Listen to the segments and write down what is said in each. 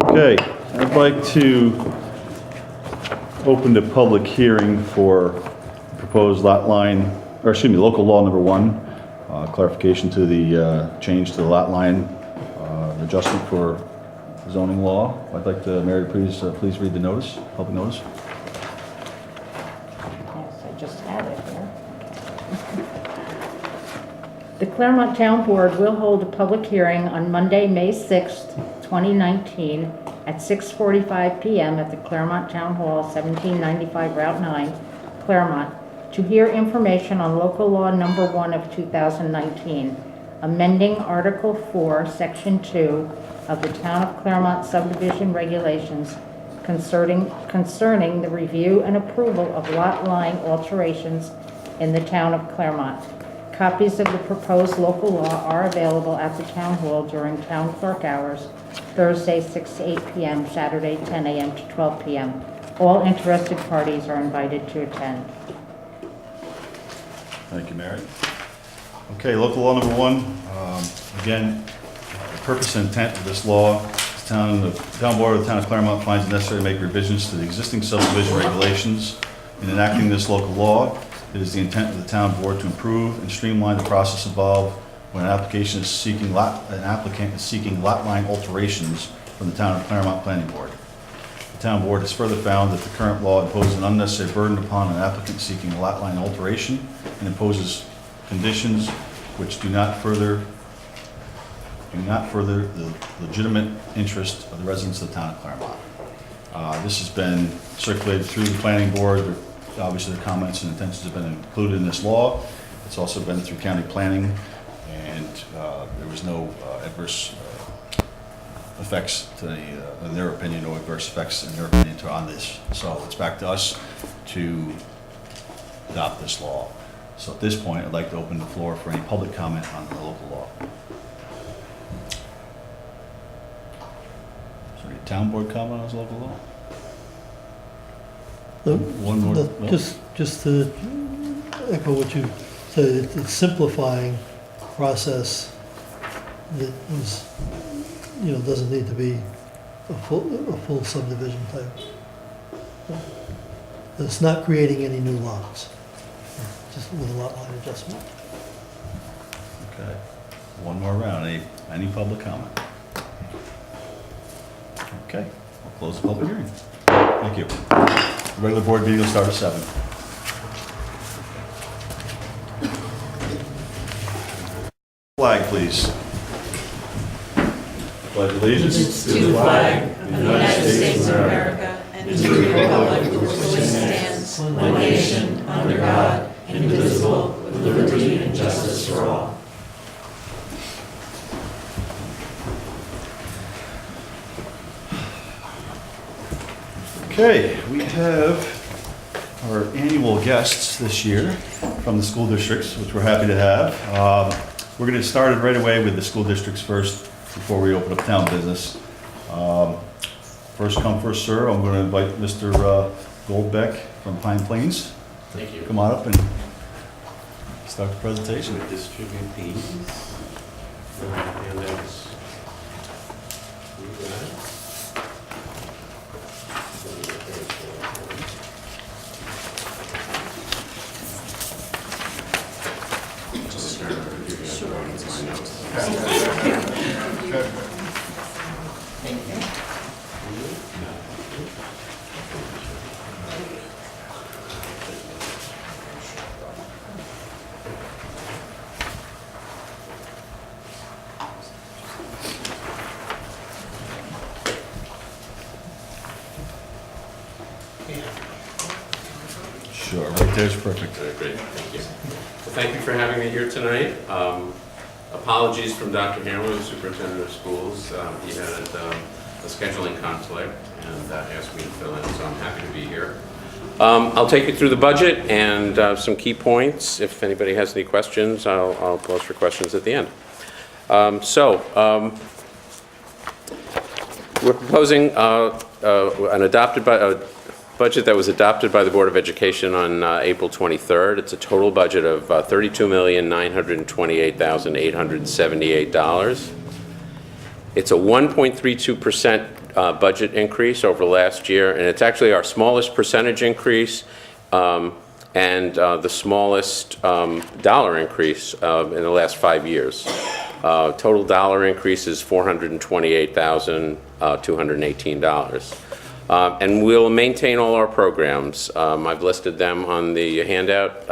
Okay, I'd like to open the public hearing for proposed lot line, or excuse me, local law number 1, clarification to the change to the lot line adjustment for zoning law. I'd like to, Mary, please read the notice, public notice. Yes, I just had it here. The Clermont Town Board will hold a public hearing on Monday, May 6th, 2019 at 6:45 p.m. at the Clermont Town Hall, 1795 Route 9, Clermont, to hear information on local law number 1 of 2019, amending Article 4, Section 2 of the Town of Clermont subdivision regulations concerning the review and approval of lot line alterations in the Town of Clermont. Copies of the proposed local law are available at the Town Hall during Town Clerk hours, Thursday 6 to 8 p.m., Saturday 10 a.m. to 12 p.m. All interested parties are invited to attend. Thank you, Mary. Okay, local law number 1. Again, the purpose and intent of this law, the town board of the Town of Clermont finds it necessary to make revisions to the existing subdivision regulations. In enacting this local law, it is the intent of the town board to improve and streamline the process involved when an applicant is seeking lot line alterations from the Town of Clermont Planning Board. The town board has further found that the current law imposes an unnecessary burden upon an applicant seeking a lot line alteration and imposes conditions which do not further the legitimate interest of the residents of the Town of Clermont. This has been circulated through the planning board. Obviously, the comments and intentions have been included in this law. It's also been through county planning, and there was no adverse effects to in their opinion, no adverse effects in their opinion on this. So it's back to us to adopt this law. So at this point, I'd like to open the floor for any public comment on the local law. Is there any town board comment on this local law? One more. Just to echo what you said, it's simplifying process that was, doesn't need to be a full subdivision type. It's not creating any new lots, just with a lot line adjustment. Okay. One more round. Any public comment? Okay. I'll close the public hearing. Thank you. The regular board meeting will start at 7. Flag, please. Pledge allegiance To the flag of the United States of America and to the republic for which it stands, one nation, under God, indivisible, with liberty and justice for all. Okay, we have our annual guests this year from the school districts, which we're happy to have. We're going to get started right away with the school districts first before we open up town business. First come, first serve. I'm going to invite Mr. Goldbeck from Pine Plains. Thank you. Come on up and start the presentation. Distribute these. Handouts. You got it? Sure, right there's perfect. Great, thank you. Well, thank you for having me here tonight. Apologies from Dr. Hamler, the superintendent of schools. He had a scheduling conflict and asked me to fill in, so I'm happy to be here. I'll take you through the budget and some key points. If anybody has any questions, I'll pause for questions at the end. We're proposing a budget that was adopted by the Board of Education on April 23rd. It's a total budget of $32,928,878. It's a 1.32% budget increase over last year, and it's actually our smallest percentage increase and the smallest dollar increase in the last 5 years. Total dollar increase is $428,218. And we'll maintain all our programs. I've listed them on the handout.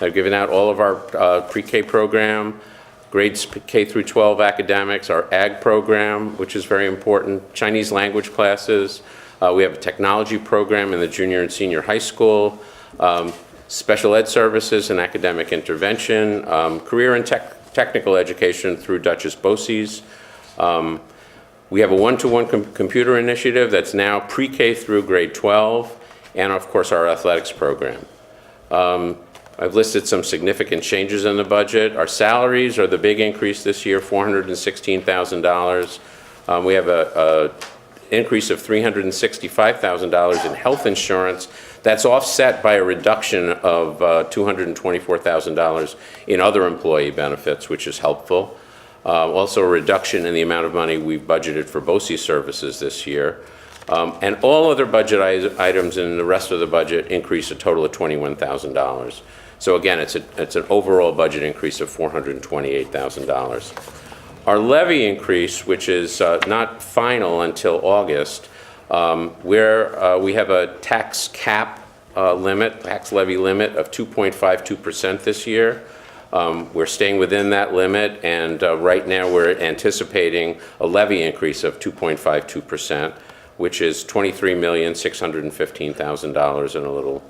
I've given out all of our pre-K program, grades K through 12 academics, our ag program, which is very important, Chinese language classes. We have a technology program in the junior and senior high school, special ed services and academic intervention, career and technical education through Duchess BOCES. We have a one-to-one computer initiative that's now pre-K through grade 12, and of course our athletics program. I've listed some significant changes in the budget. Our salaries are the big increase this year, $416,000. We have an increase of $365,000 in health insurance. That's offset by a reduction of $224,000 in other employee benefits, which is helpful. Also a reduction in the amount of money we've budgeted for BOCES services this year. And all other budget items in the rest of the budget increase a total of $21,000. So again, it's an overall budget increase of $428,000. Our levy increase, which is not final until August, where we have a tax cap limit, tax levy limit of 2.52% this year. We're staying within that limit, and right now we're anticipating a levy increase of 2.52%, which is $23,615,000 and a little,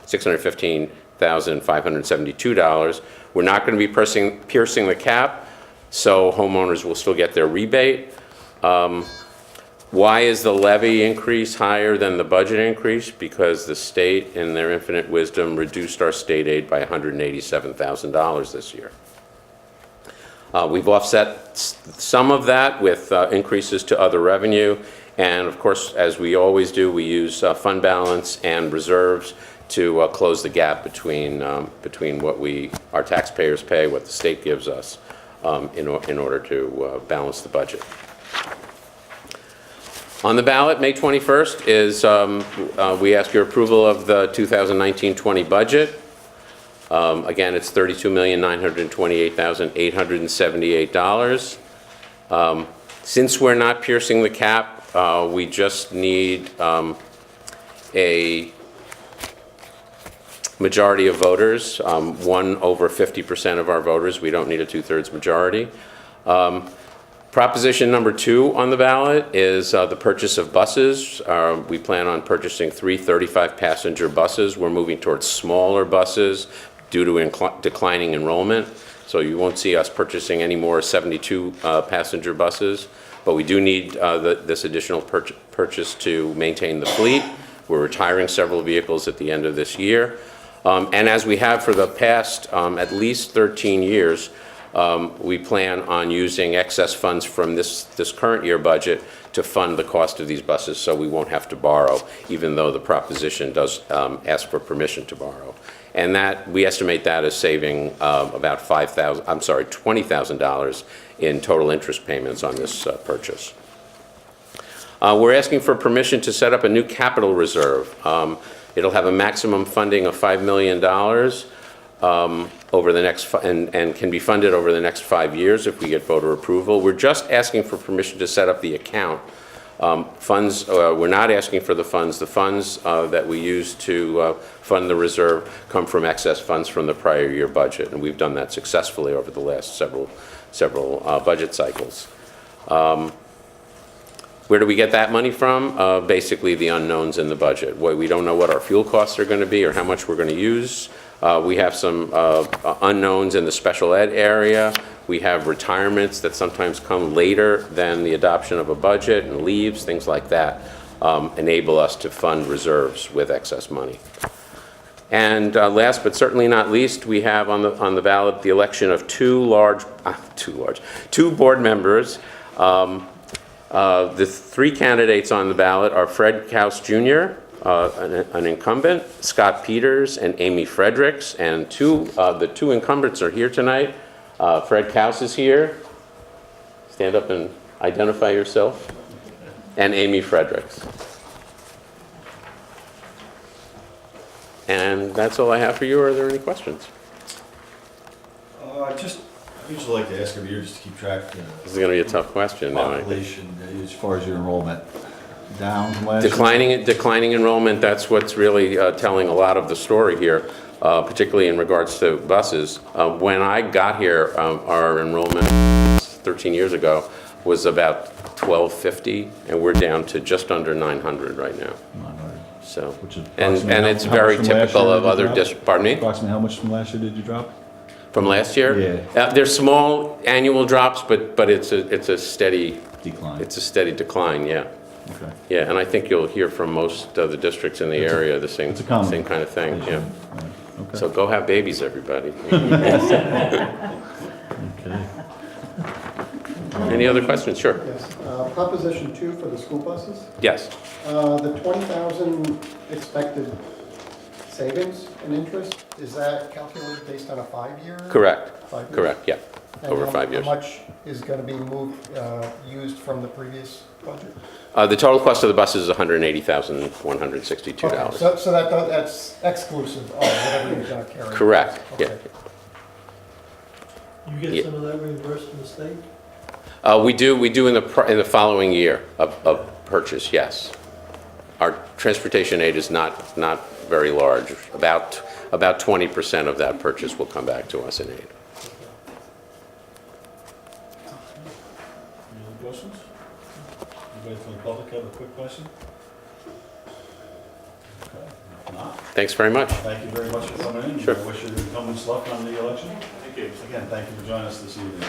$615,572. We're not going to be piercing the cap, so homeowners will still get their rebate. Why is the levy increase higher than the budget increase? Because the state, in their infinite wisdom, reduced our state aid by $187,000 this year. We've offset some of that with increases to other revenue, and of course, as we always do, we use fund balance and reserves to close the gap between what our taxpayers pay, what the state gives us, in order to balance the budget. On the ballot, May 21st, is we ask your approval of the 2019-20 budget. Again, it's $32,928,878. Since we're not piercing the cap, we just need a majority of voters, 1 over 50% of our voters. We don't need a 2/3 majority. Proposition number 2 on the ballot is the purchase of buses. We plan on purchasing 3 35-passenger buses. We're moving towards smaller buses due to declining enrollment. So you won't see us purchasing any more 72-passenger buses, but we do need this additional purchase to maintain the fleet. We're retiring several vehicles at the end of this year. And as we have for the past at least 13 years, we plan on using excess funds from this current year budget to fund the cost of these buses, so we won't have to borrow, even though the proposition does ask for permission to borrow. And that, we estimate that as saving about $20,000 in total interest payments on this purchase. We're asking for permission to set up a new capital reserve. It'll have a maximum funding of $5 million. Over the next, and can be funded over the next 5 years if we get voter approval. We're just asking for permission to set up the account. Funds, we're not asking for the funds. The funds that we use to fund the reserve come from excess funds from the prior year budget, and we've done that successfully over the last several budget cycles. Where do we get that money from? Basically the unknowns in the budget. We don't know what our fuel costs are going to be or how much we're going to use. We have some unknowns in the special ed area. We have retirements that sometimes come later than the adoption of a budget, and leaves, things like that, enable us to fund reserves with excess money. And last but certainly not least, we have on the ballot the election of two board members. The 3 candidates on the ballot are Fred Kaus Jr., an incumbent, Scott Peters, and Amy Fredericks, and the 2 incumbents are here tonight. Fred Kaus is here. Stand up and identify yourself. and Amy Fredericks. And that's all I have for you. Are there any questions? I usually like to ask every year just to keep track. This is going to be a tough question. Population, as far as your enrollment, down from last year? Declining enrollment, that's what's really telling a lot of the story here, particularly in regards to buses. When I got here, our enrollment 13 years ago was about 1,250, and we're down to just under 900 right now. 900. So, Which is and approximately it's how very much from last typical year of did you other drop? districts. Pardon me? Approximately how much from last year did you drop? From last year? Yeah. There's small annual drops, but it's a steady Decline. It's a steady decline, yeah. Okay. Yeah, and I think you'll hear from most of the districts in the area the same it's a common same kind of thing, yeah. Right. Okay. So go have babies, everybody. Okay. Any other questions? Sure. Yes. Proposition 2 for the school buses. Yes. The 20,000 expected savings and interest, is that calculated based on a 5-year? Correct. 5 years? Correct, yeah. And Over 5 years. How much is going to be moved, used from the previous budget? The total cost of the bus is $180,162. Okay, so that's exclusive of whatever you're going to carry? Correct, yeah. Okay. You Yeah. get some of that reimbursed from the state? We do in the following year of purchase, yes. Our transportation aid is not very large. About 20% of that purchase will come back to us in aid. Any other questions? Anybody from the public have a quick question? Okay. If not, Thanks very much. thank you very much for coming in. Sure. I wish your incumbents luck on the election. Thank you. Again, thank you for joining us this evening.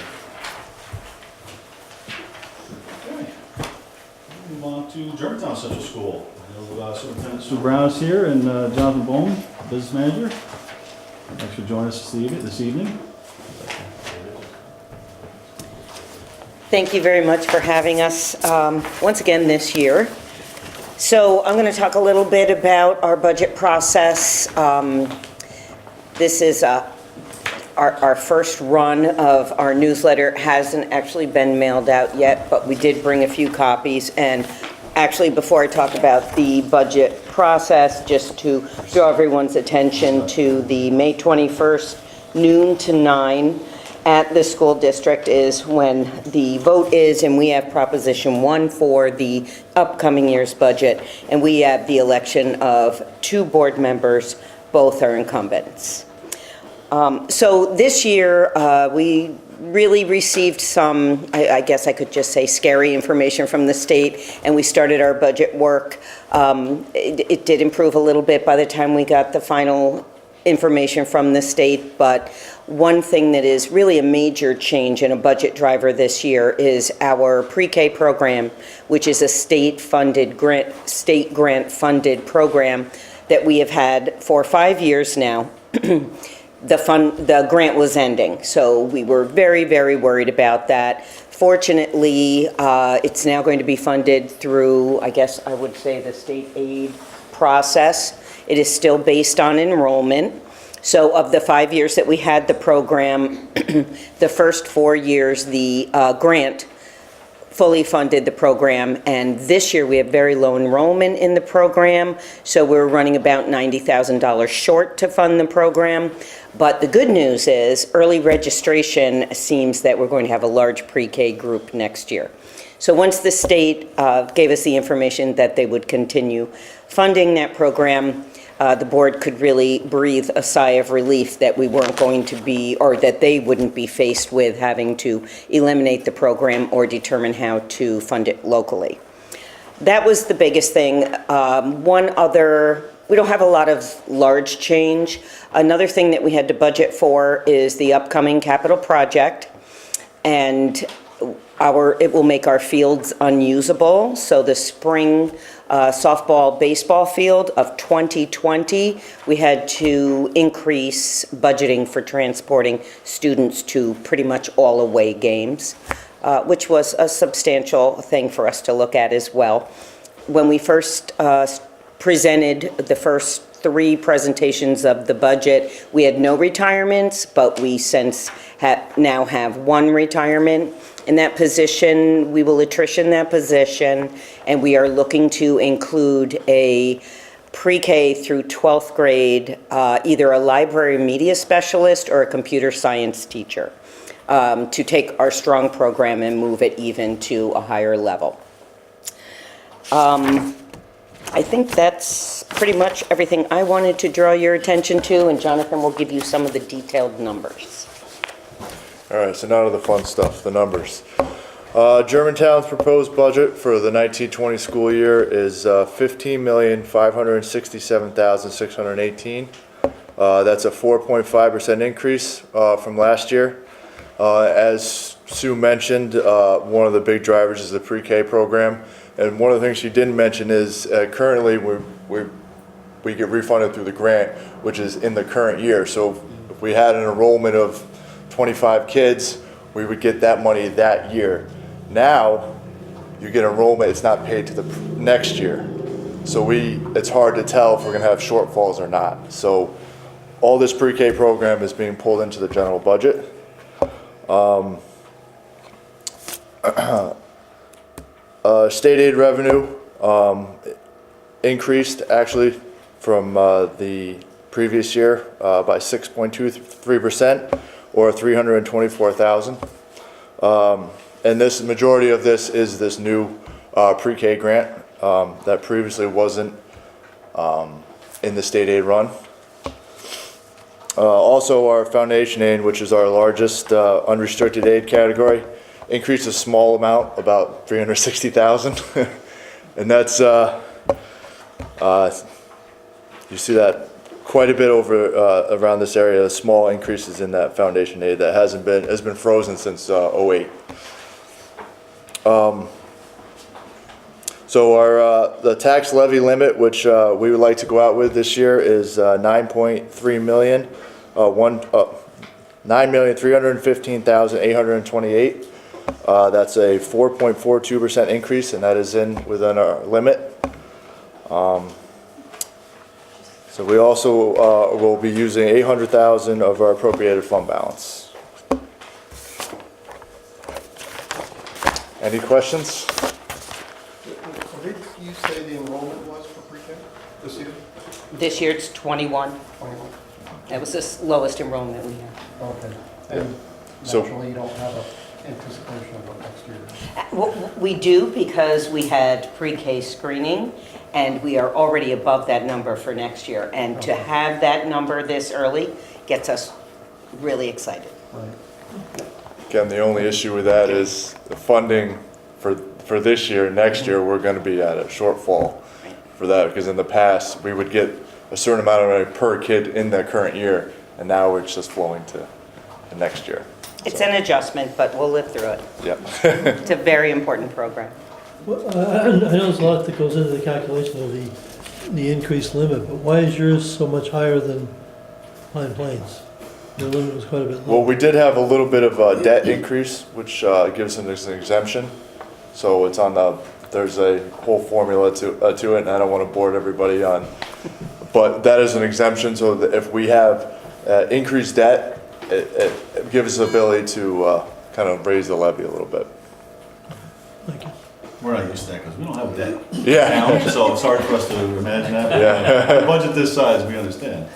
Okay. Move on to Germantown Central School. Superintendent Sue Brown is here, and Jonathan Bowman, business manager. Thanks for joining us this evening. Thank you very much for having us once again this year. So I'm going to talk a little bit about our budget process. This is our first run of our newsletter. It hasn't actually been mailed out yet, but we did bring a few copies. And actually, before I talk about the budget process, just to draw everyone's attention to the May 21st, noon to 9 at the school district is when the vote is, and we have Proposition 1 for the upcoming year's budget, and we have the election of 2 board members. Both are incumbents. So this year, we really received some, I guess I could just say, scary information from the state, and we started our budget work. It did improve a little bit by the time we got the final information from the state, but one thing that is really a major change and a budget driver this year is our pre-K program, which is a state grant funded program that we have had for 5 years now. The grant was ending, so we were very, very worried about that. Fortunately, it's now going to be funded through, I guess I would say, the state aid process. It is still based on enrollment. So of the 5 years that we had the program, the first 4 years, the grant fully funded the program, and this year we have very low enrollment in the program, so we're running about $90,000 short to fund the program. But the good news is early registration seems that we're going to have a large pre-K group next year. So once the state gave us the information that they would continue funding that program, the board could really breathe a sigh of relief that we weren't going to be, or that they wouldn't be faced with having to eliminate the program or determine how to fund it locally. That was the biggest thing. We don't have a lot of large change. Another thing that we had to budget for is the upcoming capital project, and it will make our fields unusable. So the spring softball, baseball field of 2020, we had to increase budgeting for transporting students to pretty much all away games, which was a substantial thing for us to look at as well. When we first presented the first 3 presentations of the budget, we had no retirements, but we since now have 1 retirement, in that position. We will attrition that position, and we are looking to include a pre-K through 12th grade, either a library media specialist or a computer science teacher, to take our strong program and move it even to a higher level. I think that's pretty much everything I wanted to draw your attention to, and Jonathan will give you some of the detailed numbers. All right, so now to the fun stuff, the numbers. Germantown's proposed budget for the 1920 school year is $15,567,618. That's a 4.5% increase from last year. As Sue mentioned, one of the big drivers is the pre-K program. And one of the things she didn't mention is currently we get refunded through the grant, which is in the current year. So if we had an enrollment of 25 kids, we would get that money that year. Now, you get enrollment, it's not paid to the next year. So it's hard to tell if we're gonna have shortfalls or not. So all this pre-K program is being pulled into the general budget. State aid revenue increased actually from the previous year by 6.23%, or $324,000. And this majority of this is this new pre-K grant that previously wasn't in the state aid run. Also, our foundation aid, which is our largest unrestricted aid category, increased a small amount, about $360,000, and that's you see that quite a bit over around this area. Small increases in that foundation aid that has been frozen since '08. So our the tax levy limit, which we would like to go out with this year, is $9.3 million, $9,315,828. That's a 4.42% increase, and that is within our limit. So we also will be using $800,000 of our appropriated fund balance. Any questions? What did you say the enrollment was for pre-K this year? This year it's 21. 21. That was the lowest enrollment we had. Okay. And So- naturally, you don't have an anticipation of what next year is. Well, we do, because we had pre-K screening, and we are already above that number for next year. And to have that number this early gets us really excited. Right. Again, the only issue with that is the funding for this year. Next year, we're going to be at a shortfall for that, because in the past, we would get a certain amount of money per kid in the current year, and now it's just flowing to the next year. It's an adjustment, but we'll live through it. Yep. It's a very important program. Well, I know there's a lot that goes into the calculation of the increased limit, but why is yours so much higher than Pine Plains? Your limit was quite a bit Well, lower. we did have a little bit of a debt increase, which gives them an exemption. So it's there's a whole formula to it, and I don't want to bore everybody on. But that is an exemption, so that if we have increased debt, it gives us the ability to kind of raise the levy a little bit. Thank you. We're not used to that because we don't have debt. Yeah. Now, so it's hard for us to imagine that. Yeah. A budget this size, we understand.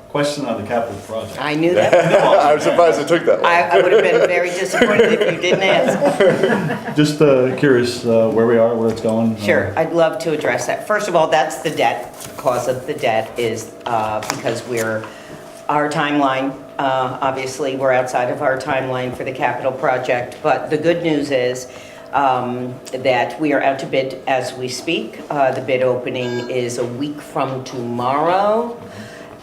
Question on the capital project. I knew that. I'm surprised it took that long. I would have been very disappointed if you didn't ask. Just curious where we are, where it's going. Sure, I'd love to address that. First of all, that's the debt. The cause of the debt is because our timeline, obviously, we're outside of our timeline for the capital project. But the good news is that we are out to bid as we speak. The bid opening is a week from tomorrow.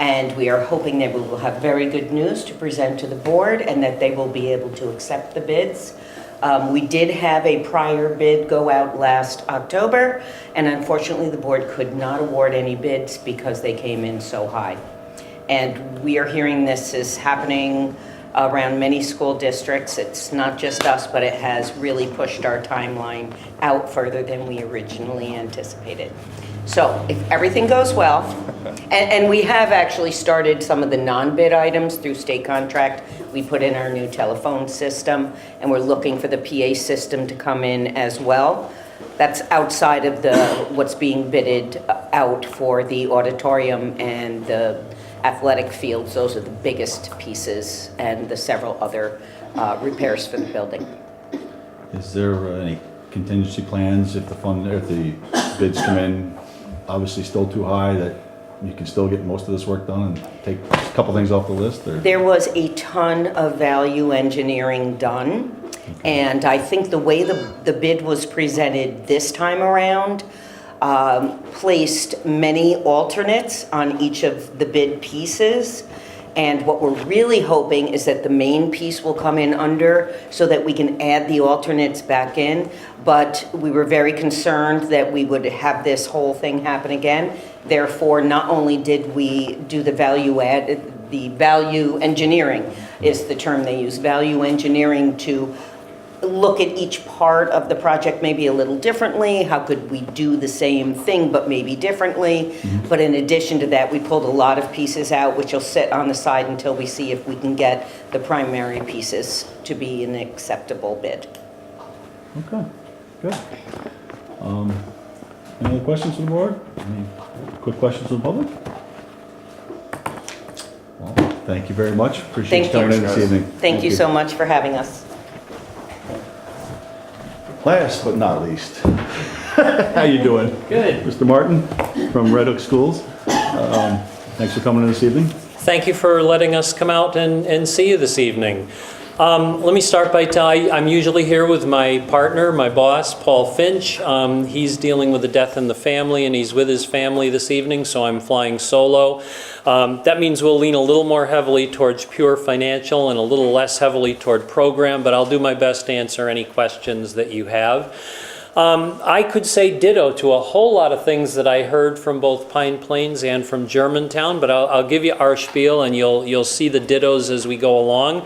And we are hoping that we will have very good news to present to the board and that they will be able to accept the bids. We did have a prior bid go out last October, and unfortunately the board could not award any bids because they came in so high. And we are hearing this is happening around many school districts. It's not just us, but it has really pushed our timeline out further than we originally anticipated. So if everything goes well, and we have actually started some of the non-bid items through state contract. We put in our new telephone system, and we're looking for the PA system to come in as well. That's outside of what's being bidded out for the auditorium and the athletic fields. Those are the biggest pieces, and the several other repairs for the building. Is there any contingency plans if the bids come in obviously still too high, that you can still get most of this work done and take a couple things off the list? Or? There was a ton of value engineering done, and I think the way the bid was presented this time around placed many alternates on each of the bid pieces. And what we're really hoping is that the main piece will come in under so that we can add the alternates back in. But we were very concerned that we would have this whole thing happen again. Therefore, not only did we do the value engineering is the term they use, value engineering to look at each part of the project maybe a little differently. How could we do the same thing but maybe differently? But in addition to that, we pulled a lot of pieces out, which will sit on the side until we see if we can get the primary pieces to be an acceptable bid. Okay, good. Any other questions from the board? Any quick questions from the public? Well, thank you very much. Appreciate you coming in this evening. Thank you so much for having us. Last but not least, how you doing? Good. Mr. Martin from Red Hook Schools. Thanks for coming in this evening. Thank you for letting us come out and see you this evening. Let me start by telling I'm usually here with my partner, my boss, Paul Finch. He's dealing with a death in the family, and he's with his family this evening, so I'm flying solo. That means we'll lean a little more heavily towards pure financial and a little less heavily toward program, but I'll do my best to answer any questions that you have. I could say ditto to a whole lot of things that I heard from both Pine Plains and from Germantown, but I'll give you our spiel, and you'll see the dittos as we go along.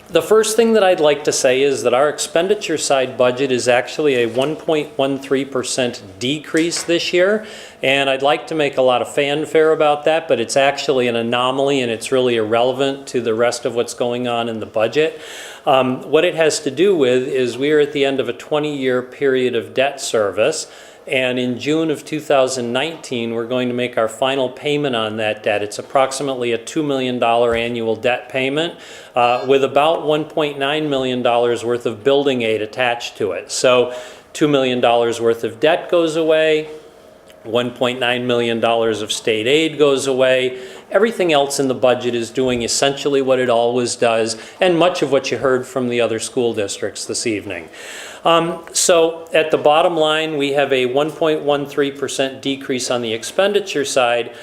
The first thing that I'd like to say is that our expenditure side budget is actually a 1.13% decrease this year, and I'd like to make a lot of fanfare about that, but it's actually an anomaly and it's really irrelevant to the rest of what's going on in the budget. What it has to do with is we are at the end of a 20-year period of debt service, and in June of 2019, we're going to make our final payment on that debt. It's approximately a $2 million annual debt payment with about $1.9 million worth of building aid attached to it. So $2 million worth of debt goes away, $1.9 million of state aid goes away. Everything else in the budget is doing essentially what it always does, and much of what you heard from the other school districts this evening. So at the bottom line, we have a 1.13% decrease on the expenditure side.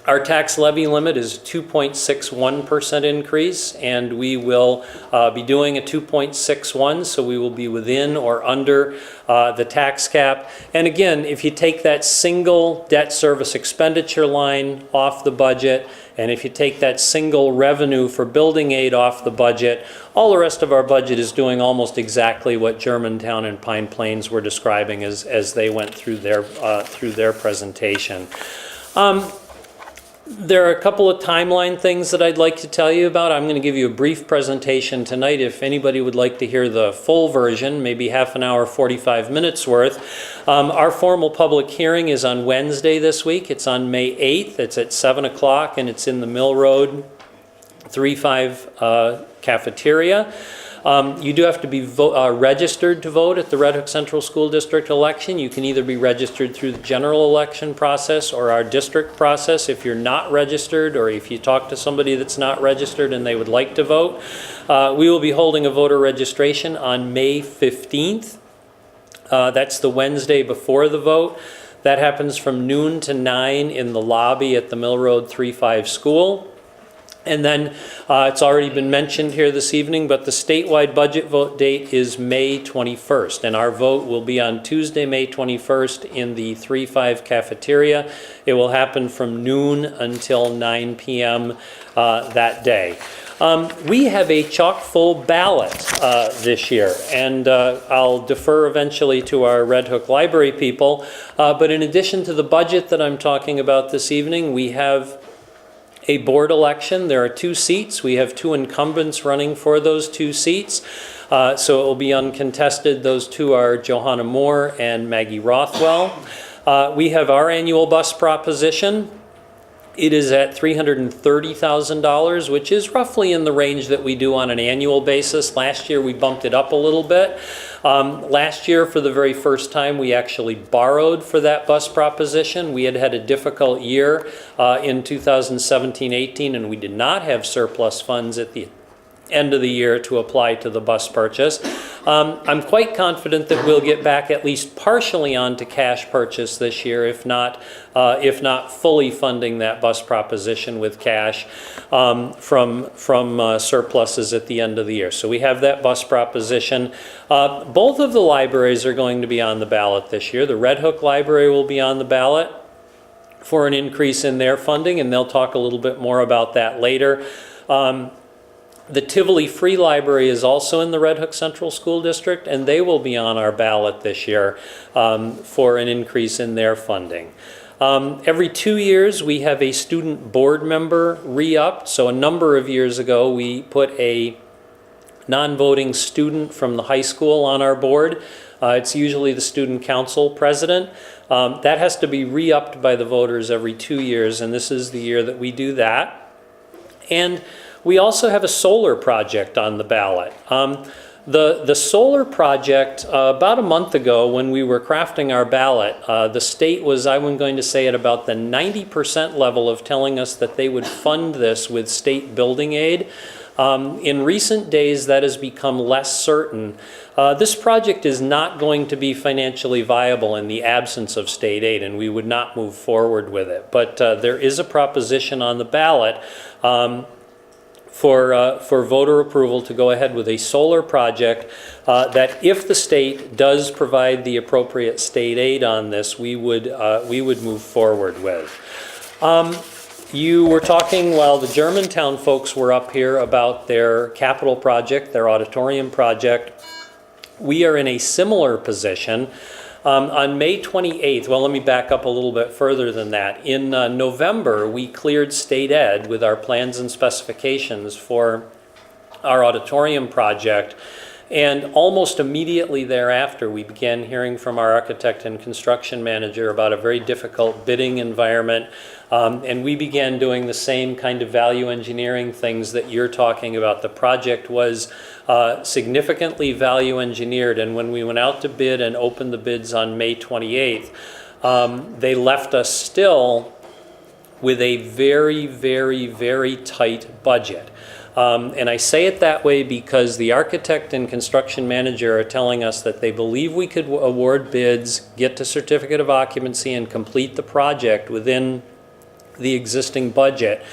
Our tax levy limit is 2.61% increase, and we will be doing a 2.61, so we will be within or under the tax cap. And again, if you take that single debt service expenditure line off the budget, and if you take that single revenue for building aid off the budget, all the rest of our budget is doing almost exactly what Germantown and Pine Plains were describing as they went through their presentation. There are a couple of timeline things that I'd like to tell you about. I'm going to give you a brief presentation tonight. If anybody would like to hear the full version, maybe half an hour, 45 minutes worth. Our formal public hearing is on Wednesday this week. It's on May 8th. It's at 7 o'clock, and it's in the Mill Road 35 cafeteria. You do have to be registered to vote at the Red Hook Central School District election. You can either be registered through the general election process or our district process. If you're not registered, or if you talk to somebody that's not registered and they would like to vote, we will be holding a voter registration on May 15th. That's the Wednesday before the vote. That happens from noon to 9 in the lobby at the Mill Road 35 school. And then it's already been mentioned here this evening, but the statewide budget vote date is May 21st, and our vote will be on Tuesday, May 21st in the 35 cafeteria. It will happen from noon until 9 p.m. That day. We have a chock-full ballot this year, and I'll defer eventually to our Red Hook Library people, but in addition to the budget that I'm talking about this evening, we have a board election. There are 2 seats. We have 2 incumbents running for those 2 seats. So it will be uncontested. Those 2 are Johanna Moore and Maggie Rothwell. We have our annual bus proposition. It is at $330,000, which is roughly in the range that we do on an annual basis. Last year we bumped it up a little bit. Last year, for the very first time, we actually borrowed for that bus proposition. We had had a difficult year in 2017-18, and we did not have surplus funds at the end of the year to apply to the bus purchase. I'm quite confident that we'll get back at least partially onto cash purchase this year, if not fully funding that bus proposition with cash from surpluses at the end of the year. So we have that bus proposition. Both of the libraries are going to be on the ballot this year. The Red Hook Library will be on the ballot for an increase in their funding, and they'll talk a little bit more about that later. The Tivoli Free Library is also in the Red Hook Central School District, and they will be on our ballot this year for an increase in their funding. Every 2 years, we have a student board member re-upped. So a number of years ago, we put a non-voting student from the high school on our board. It's usually the student council president. That has to be re-upped by the voters every 2 years, and this is the year that we do that. And we also have a solar project on the ballot. The solar project, about a month ago when we were crafting our ballot, the state was, I'm going to say, at about the 90% level of telling us that they would fund this with state building aid. In recent days, that has become less certain. This project is not going to be financially viable in the absence of state aid, and we would not move forward with it. But there is a proposition on the ballot for voter approval to go ahead with a solar project that, if the state does provide the appropriate state aid on this, we would move forward with. You were talking while the Germantown folks were up here about their capital project, their auditorium project. We are in a similar position. On May 28th, well, let me back up a little bit further than that. In November, we cleared state ed with our plans and specifications for our auditorium project. And almost immediately thereafter, we began hearing from our architect and construction manager about a very difficult bidding environment. And we began doing the same kind of value engineering things that you're talking about. The project was significantly value engineered, and when we went out to bid and opened the bids on May 28th, they left us still with a very, very, very tight budget. And I say it that way because the architect and construction manager are telling us that they believe we could award bids, get to certificate of occupancy, and complete the project within the existing budget,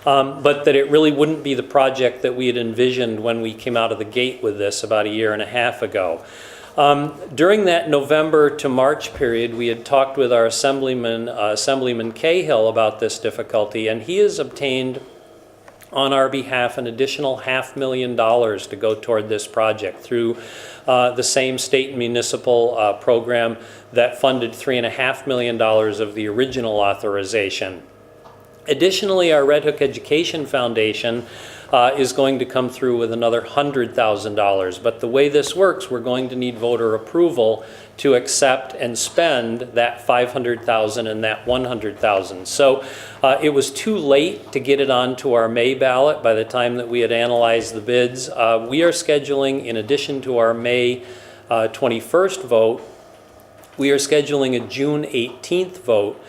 but that it really wouldn't be the project that we had envisioned when we came out of the gate with this about a year and a half ago. During that November to March period, we had talked with our Assemblyman Cahill about this difficulty, and he has obtained on our behalf an additional $500,000 to go toward this project through the same state and municipal program that funded $3.5 million of the original authorization. Additionally, our Red Hook Education Foundation is going to come through with another $100,000. But the way this works, we're going to need voter approval to accept and spend that $500,000 and that $100,000. So it was too late to get it onto our May ballot by the time that we had analyzed the bids. We are scheduling, in addition to our May 21st vote, we are scheduling a June 18th vote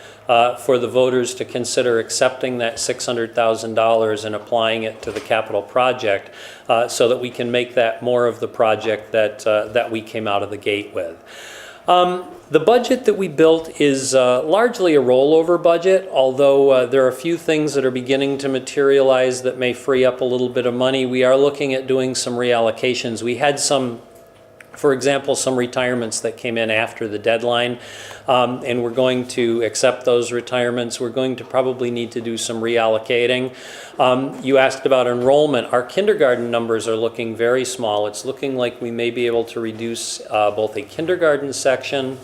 for the voters to consider accepting that $600,000 and applying it to the capital project so that we can make that more of the project that we came out of the gate with. The budget that we built is largely a rollover budget, although there are a few things that are beginning to materialize that may free up a little bit of money. We are looking at doing some reallocations. We had some For example, some retirements that came in after the deadline, and we're going to accept those retirements. We're going to probably need to do some reallocating. You asked about enrollment. Our kindergarten numbers are looking very small. It's looking like we may be able to reduce both a kindergarten section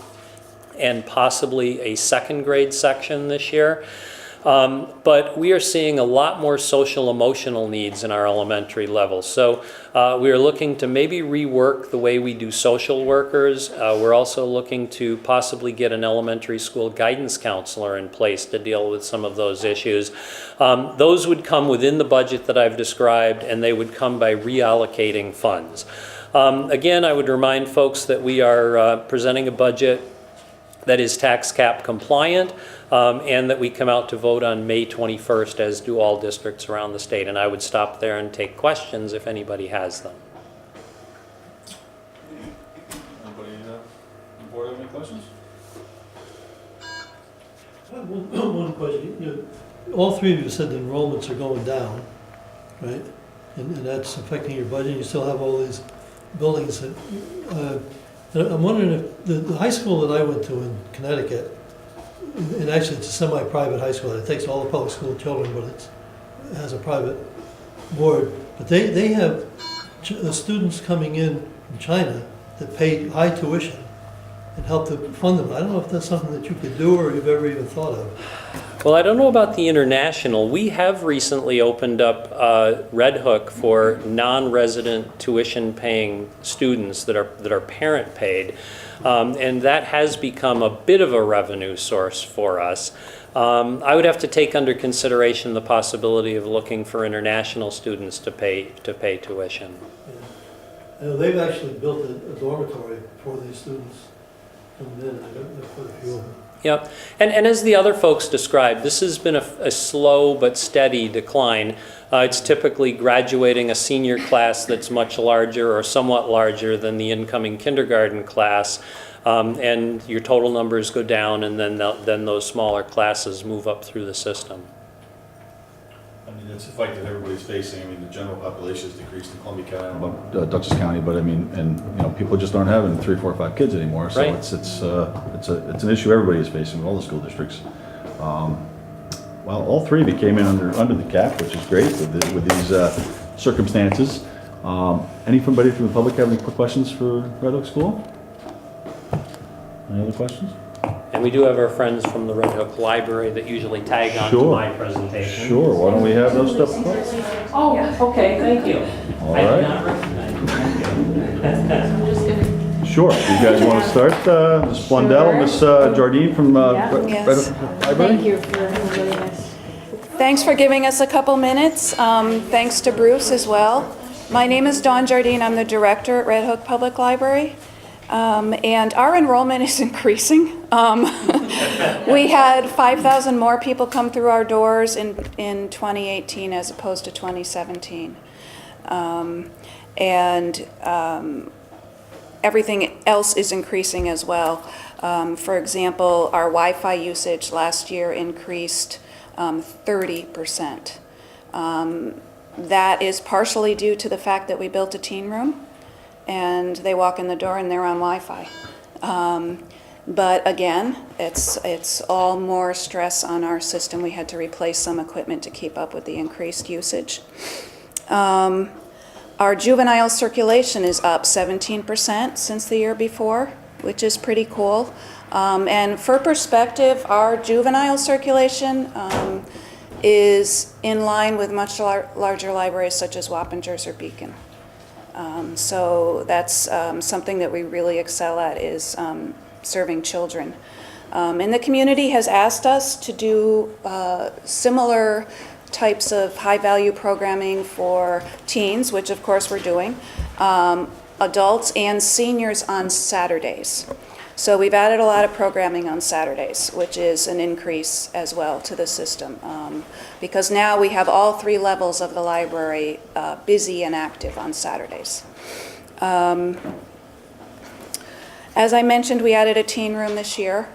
and possibly a second grade section this year. But we are seeing a lot more social emotional needs in our elementary levels. So we are looking to maybe rework the way we do social workers. We're also looking to possibly get an elementary school guidance counselor in place to deal with some of those issues. Those would come within the budget that I've described, and they would come by reallocating funds. Again, I would remind folks that we are presenting a budget that is tax cap compliant, and that we come out to vote on May 21st, as do all districts around the state. And I would stop there and take questions if anybody has them. Anybody on the board have any questions? One question. All three of you said the enrollments are going down, right? And that's affecting your budget. You still have all these buildings that, I'm wondering if the high school that I went to in Connecticut, and actually it's a semi-private high school, it takes all the public school children, but it has a private board. But they have students coming in from China that pay high tuition and help to fund them. I don't know if that's something that you could do or you've ever even thought of. Well, I don't know about the international. We have recently opened up Red Hook for non-resident tuition-paying students that are parent-paid, and that has become a bit of a revenue source for us. I would have to take under consideration the possibility of looking for international students to pay tuition. Yeah. They've actually built a dormitory for these students coming in. I've put a few of them. Yep, and as the other folks described, this has been a slow but steady decline. It's typically graduating a senior class that's much larger or somewhat larger than the incoming kindergarten class, and your total numbers go down, and then those smaller classes move up through the system. I mean, it's a fight that everybody's facing. I mean, the general population has decreased in Columbia County, I don't know about Dutchess County, but I mean, and you know, people just aren't having 3, 4, 5 kids anymore. So Right. it's an issue everybody is facing with all the school districts. Well, all three of you came in under the cap, which is great with these circumstances. Anybody from the public have any quick questions for Red Hook School? Any other questions? And we do have our friends from the Red Hook Library that usually tag on to Sure. my presentation. Sure, why don't we have those step up? Oh, okay, thank you. All I did right. not recognize you. Thank you. Sure, you guys want to start? Ms. Blundell, Ms. Jardine from Red Yes. Hook Library? Thank you for doing this. Thanks for giving us a couple minutes. Thanks to Bruce as well. My name is Dawn Jardine. I'm the director at Red Hook Public Library. And our enrollment is increasing. We had 5,000 more people come through our doors in 2018 as opposed to 2017. Everything else is increasing as well. For example, our Wi-Fi usage last year increased 30%. That is partially due to the fact that we built a teen room, and they walk in the door and they're on Wi-Fi. But again, it's all more stress on our system. We had to replace some equipment to keep up with the increased usage. Our juvenile circulation is up 17% since the year before, which is pretty cool. And for perspective, our juvenile circulation is in line with much larger libraries such as Wappingers or Beacon. So that's something that we really excel at, is serving children. And the community has asked us to do similar types of high-value programming for teens, which of course we're doing, adults and seniors on Saturdays. So we've added a lot of programming on Saturdays, which is an increase as well to the system, because now we have all three levels of the library busy and active on Saturdays. As I mentioned, we added a teen room this year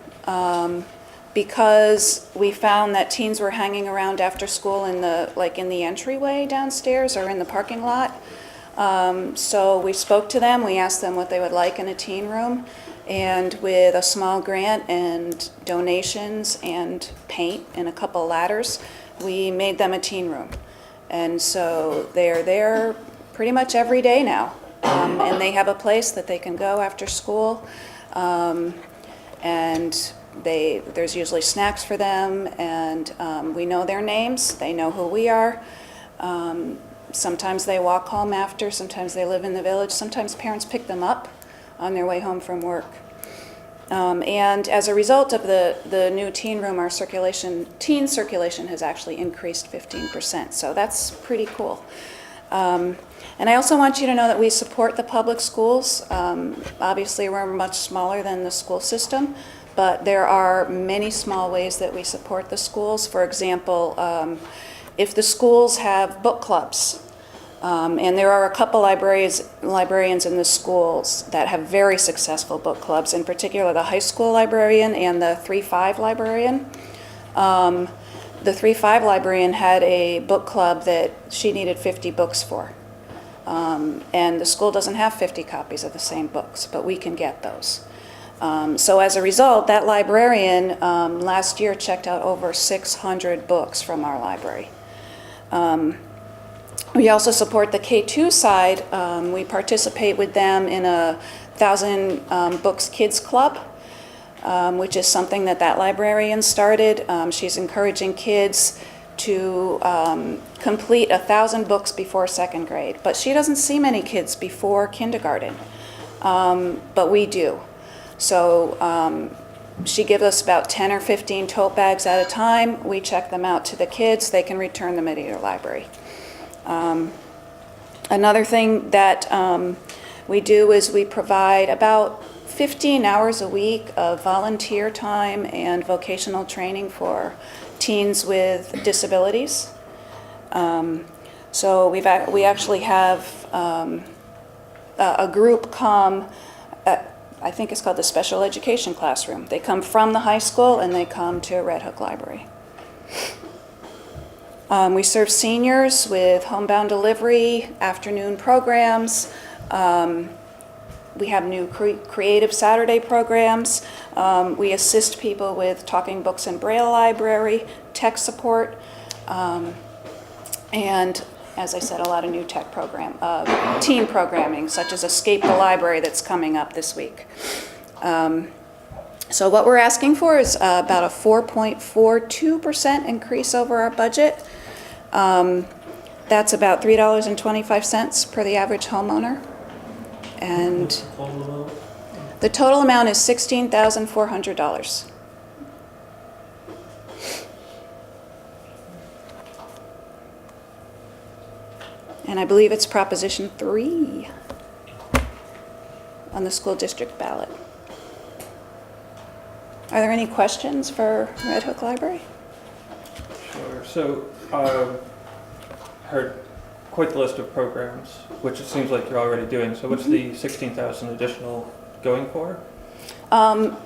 because we found that teens were hanging around after school in the entryway downstairs or in the parking lot. So we spoke to them, we asked them what they would like in a teen room, and with a small grant and donations and paint and a couple ladders, we made them a teen room. And so they're there pretty much every day now. And they have a place that they can go after school. And there's usually snacks for them, and we know their names, they know who we are. Sometimes they walk home after, sometimes they live in the village, sometimes parents pick them up on their way home from work. And as a result of the new teen room, our teen circulation has actually increased 15%, so that's pretty cool. And I also want you to know that we support the public schools. Obviously, we're much smaller than the school system, but there are many small ways that we support the schools. For example, if the schools have book clubs, and there are a couple librarians in the schools that have very successful book clubs, in particular the high school librarian and the 3-5 librarian. The 3-5 librarian had a book club that she needed 50 books for. And the school doesn't have 50 copies of the same books, but we can get those. So as a result, that librarian last year checked out over 600 books from our library. We also support the K-2 side. We participate with them in a 1,000 Books Kids Club, which is something that librarian started. She's encouraging kids to complete 1,000 books before 2nd grade. But she doesn't see many kids before kindergarten, but we do. So she gives us about 10 or 15 tote bags at a time. We check them out to the kids. They can return them at either library. Another thing that we do is we provide about 15 hours a week of volunteer time and vocational training for teens with disabilities. So we actually have a group come, I think it's called the Special Education Classroom. They come from the high school and they come to Red Hook Library. We serve seniors with homebound delivery, afternoon programs. We have new creative Saturday programs. We assist people with talking books and Braille library, tech support, and as I said, a lot of new tech teen programming, such as Escape the Library that's coming up this week. So what we're asking for is about a 4.42% increase over our budget. That's about $3.25 per the average homeowner. And the total amount is $16,400. And I believe it's Proposition 3 on the school district ballot. Are there any questions for Red Hook Library? Sure. So, heard quite the list of programs, which it seems like you're already doing. So what's the 16,000 additional going for?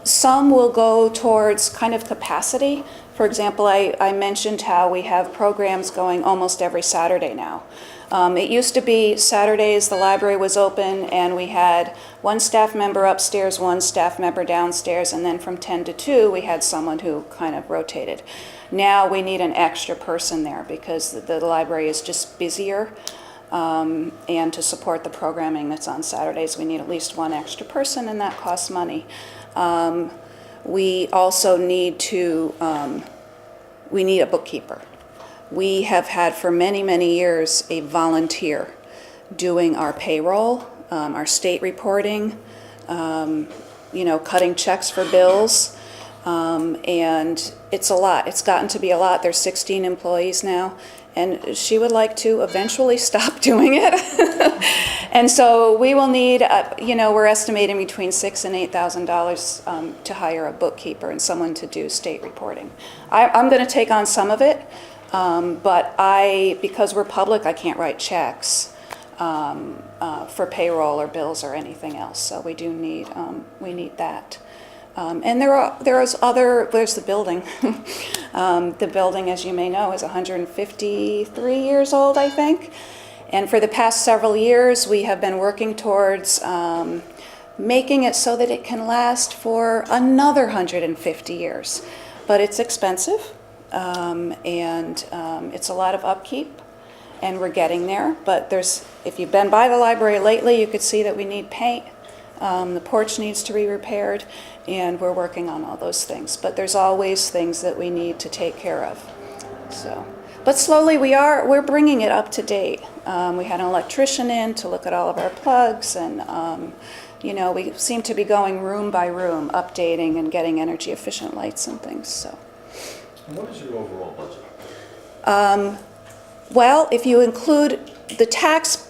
Some will go towards kind of capacity. For example, I mentioned how we have programs going almost every Saturday now. It used to be Saturdays the library was open and we had one staff member upstairs, one staff member downstairs, and then from 10 to 2 we had someone who kind of rotated. Now we need an extra person there because the library is just busier, and to support the programming that's on Saturdays we need at least one extra person, and that costs money. We also need we need a bookkeeper. We have had for many, many years a volunteer doing our payroll, our state reporting, cutting checks for bills, and it's a lot. It's gotten to be a lot. There's 16 employees now, and she would like to eventually stop doing it. And so we will need, we're estimating between $6,000 and $8,000 to hire a bookkeeper and someone to do state reporting. I'm going to take on some of it. But because we're public, I can't write checks for payroll or bills or anything else. So we do need that. And there's the building. The building, as you may know, is 153 years old, I think. And for the past several years, we have been working towards making it so that it can last for another 150 years. But it's expensive, and it's a lot of upkeep, and we're getting there. But if you've been by the library lately, you could see that we need paint. The porch needs to be repaired, and we're working on all those things. But there's always things that we need to take care of. So, but slowly we're bringing it up to date. We had an electrician in to look at all of our plugs, and we seem to be going room by room, updating and getting energy efficient lights and things. So. And what is your overall budget? Well, if you include the tax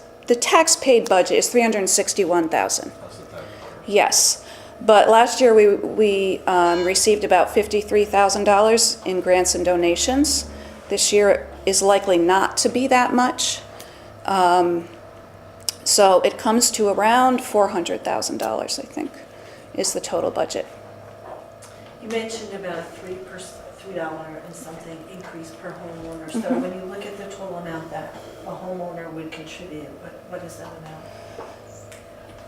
paid budget is $361,000. That's the tax. Yes, but last year we received about $53,000 in grants and donations. This year is likely not to be that much. So it comes to around $400,000, I think, is the total budget. You mentioned about a $3 and something increase per homeowner. So when you look at the total amount that a homeowner would contribute, what is that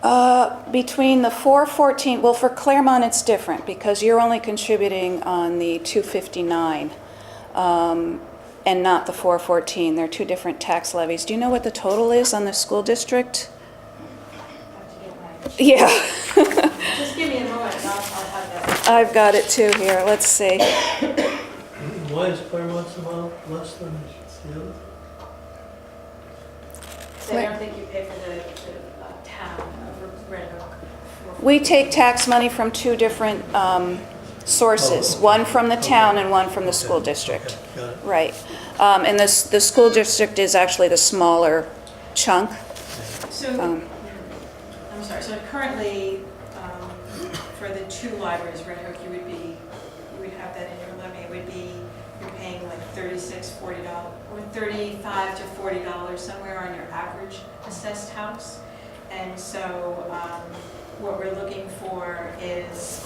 amount? Between the 414, well, for Clermont it's different because you're only contributing on the 259 and not the 414. They're two different tax levies. Do you know what the total is on the school district? Yeah. Just give me a moment and I'll have that. I've got it too here. Let's see. Why is Clermont's amount less than the other? So I don't think you pay for the town of Red Hook. We take tax money from two different sources, one from the town and one from the school district. Okay, got it. Right. And the school district is actually the smaller chunk. So, I'm sorry, so currently, for the two libraries, Red Hook, you would have that in your levy, it would be, you're paying like $36, $40, or $35 to $40 somewhere on your average assessed house. And so, what we're looking for is,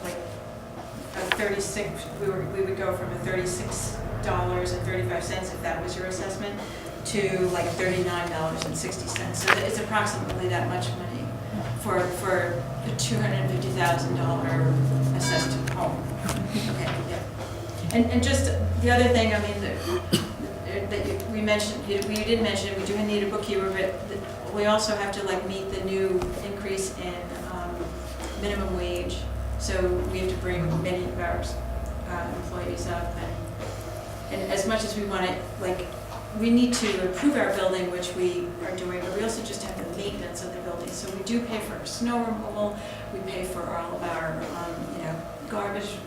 like a 36, we would go from a $36.35 if that was your assessment to like $39.60. So it's approximately that much money for a $250,000 assessed home. Okay, yeah. And just the other thing, I mean, we mentioned, we did mention we do need a bookkeeper, but we also have to like meet the new increase in minimum wage. So we have to bring many of our employees up, and as much as we want to, like, we need to improve our building, which we are doing, but we also just have the maintenance of the building. So we do pay for our snow removal, we pay for all of our, garbage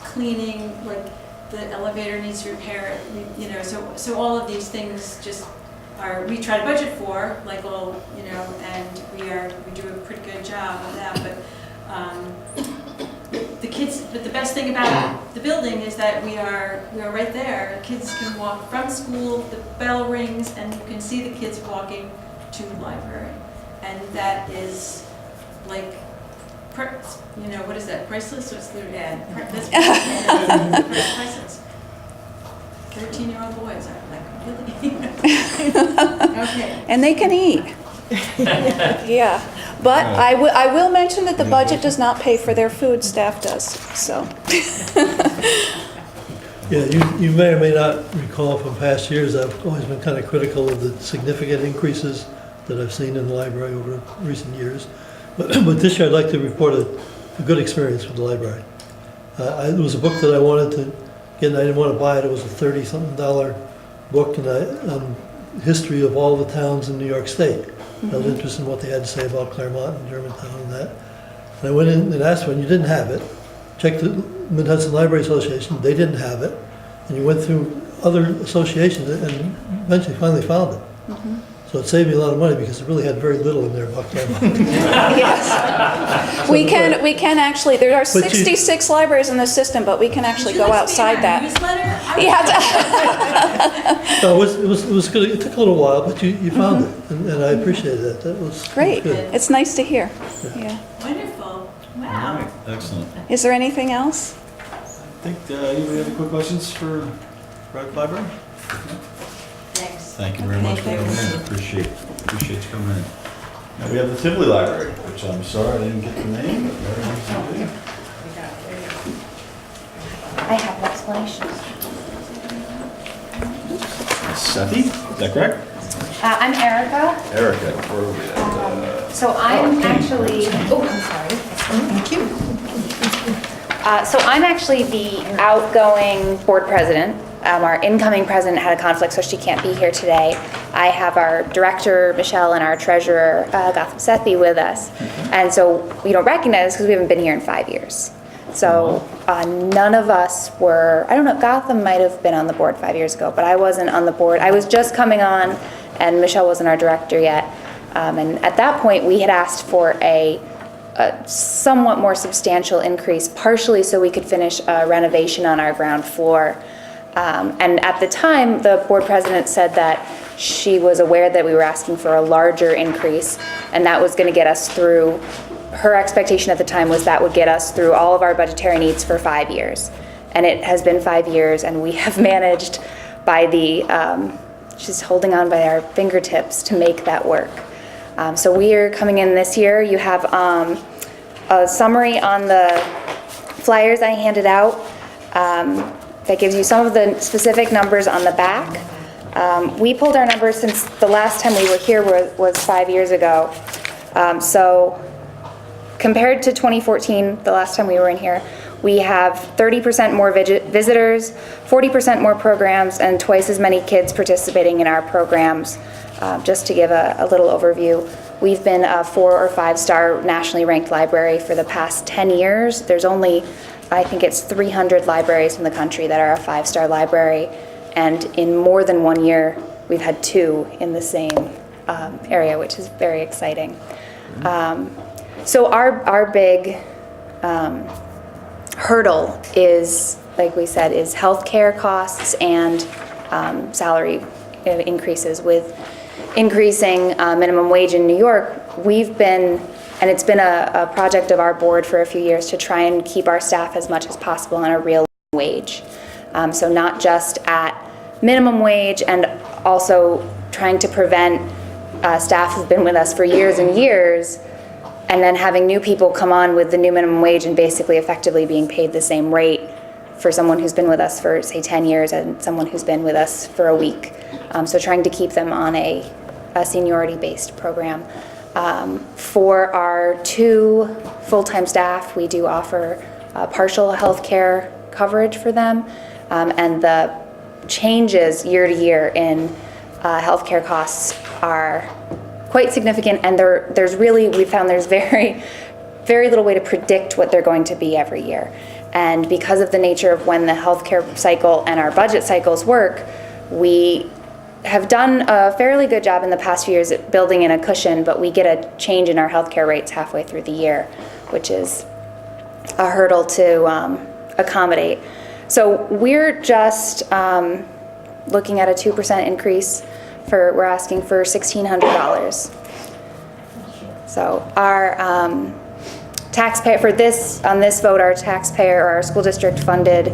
cleaning, like the elevator needs repair, so all of these things just we try to budget for, like all, and we do a pretty good job of that, but the best thing about the building is that we are right there. Kids can walk from school, the bell rings, and you can see the kids walking to the library. And that is like, what is that, priceless? What's the ad? That's priceless. 13-year-old boys are like, really? Okay. And they can eat. Yeah, but I will mention that the budget does not pay for their food, staff does, so. Yeah, you may or may not recall from past years, I've always been kind of critical of the significant increases that I've seen in the library over recent years. But this year I'd like to report a good experience with the library. It was a book that I wanted to get, and I didn't want to buy it. It was a $30-something book, and history of all the towns in New York State. I was interested in what they had to say about Clermont and Germantown and that. And I went in and asked when you didn't have it. Checked the Mid-Hudson Library Association, they didn't have it. And you went through other associations and eventually finally found it. So it saved me a lot of money because it really had very little in there about Clermont. Yes. We can actually, there are 66 libraries in the system, but we can actually go outside that. Yeah. No, it was good. It took a little while, but you found it, and I appreciated that. That was Great. good. It's nice to hear. Yeah. Wonderful. Wow. Excellent. Is there anything else? I think, anybody have any quick questions for Red Library? Thanks. Thank you very much for coming in. Appreciate you coming in. Now we have the Tivoli Library, which I'm sorry I didn't get the name, but very nice to meet you. I have an explanation. Sethi, is that correct? I'm Erica. Erica, where are we at? So I'm actually, I'm sorry. Thank you. So I'm actually the outgoing board president. Our incoming president had a conflict, so she can't be here today. I have our director, Michelle, and our treasurer, Gotham Sethi, with us. And so we don't recognize us because we haven't been here in 5 years. So none of us were, I don't know, Gotham might have been on the board 5 years ago, but I wasn't on the board. I was just coming on, and Michelle wasn't our director yet. And at that point, we had asked for a somewhat more substantial increase, partially so we could finish a renovation on our ground floor. And at the time, the board president said that she was aware that we were asking for a larger increase, and that was going to get us through, her expectation at the time was that would get us through all of our budgetary needs for 5 years. And it has been 5 years, and we have managed by just holding on by our fingertips to make that work. So we are coming in this year. You have a summary on the flyers I handed out. That gives you some of the specific numbers on the back. We pulled our numbers since the last time we were here was 5 years ago. So compared to 2014, the last time we were in here, we have 30% more visitors, 40% more programs, and twice as many kids participating in our programs. Just to give a little overview, we've been a 4- or 5-star nationally ranked library for the past 10 years. There's only, I think it's 300 libraries in the country that are a 5-star library, and in more than 1 year, we've had 2 in the same area, which is very exciting. So our big hurdle is, like we said, is healthcare costs and salary increases. With increasing minimum wage in New York, we've been, and it's been a project of our board for a few years to try and keep our staff as much as possible on a real wage. So not just at minimum wage, and also trying to prevent staff who've been with us for years and years, and then having new people come on with the new minimum wage and basically effectively being paid the same rate for someone who's been with us for, say, 10 years and someone who's been with us for a week. So trying to keep them on a seniority-based program. For our 2 full-time staff, we do offer partial health care coverage for them, and the changes year to year in healthcare costs are quite significant, and there's really, we found there's very, very little way to predict what they're going to be every year. And because of the nature of when the healthcare cycle and our budget cycles work, we have done a fairly good job in the past few years at building in a cushion, but we get a change in our healthcare rates halfway through the year, which is a hurdle to accommodate. So we're just looking at a 2% increase. We're asking for $1,600. So our taxpayer, on this vote, our taxpayer, or our school district funded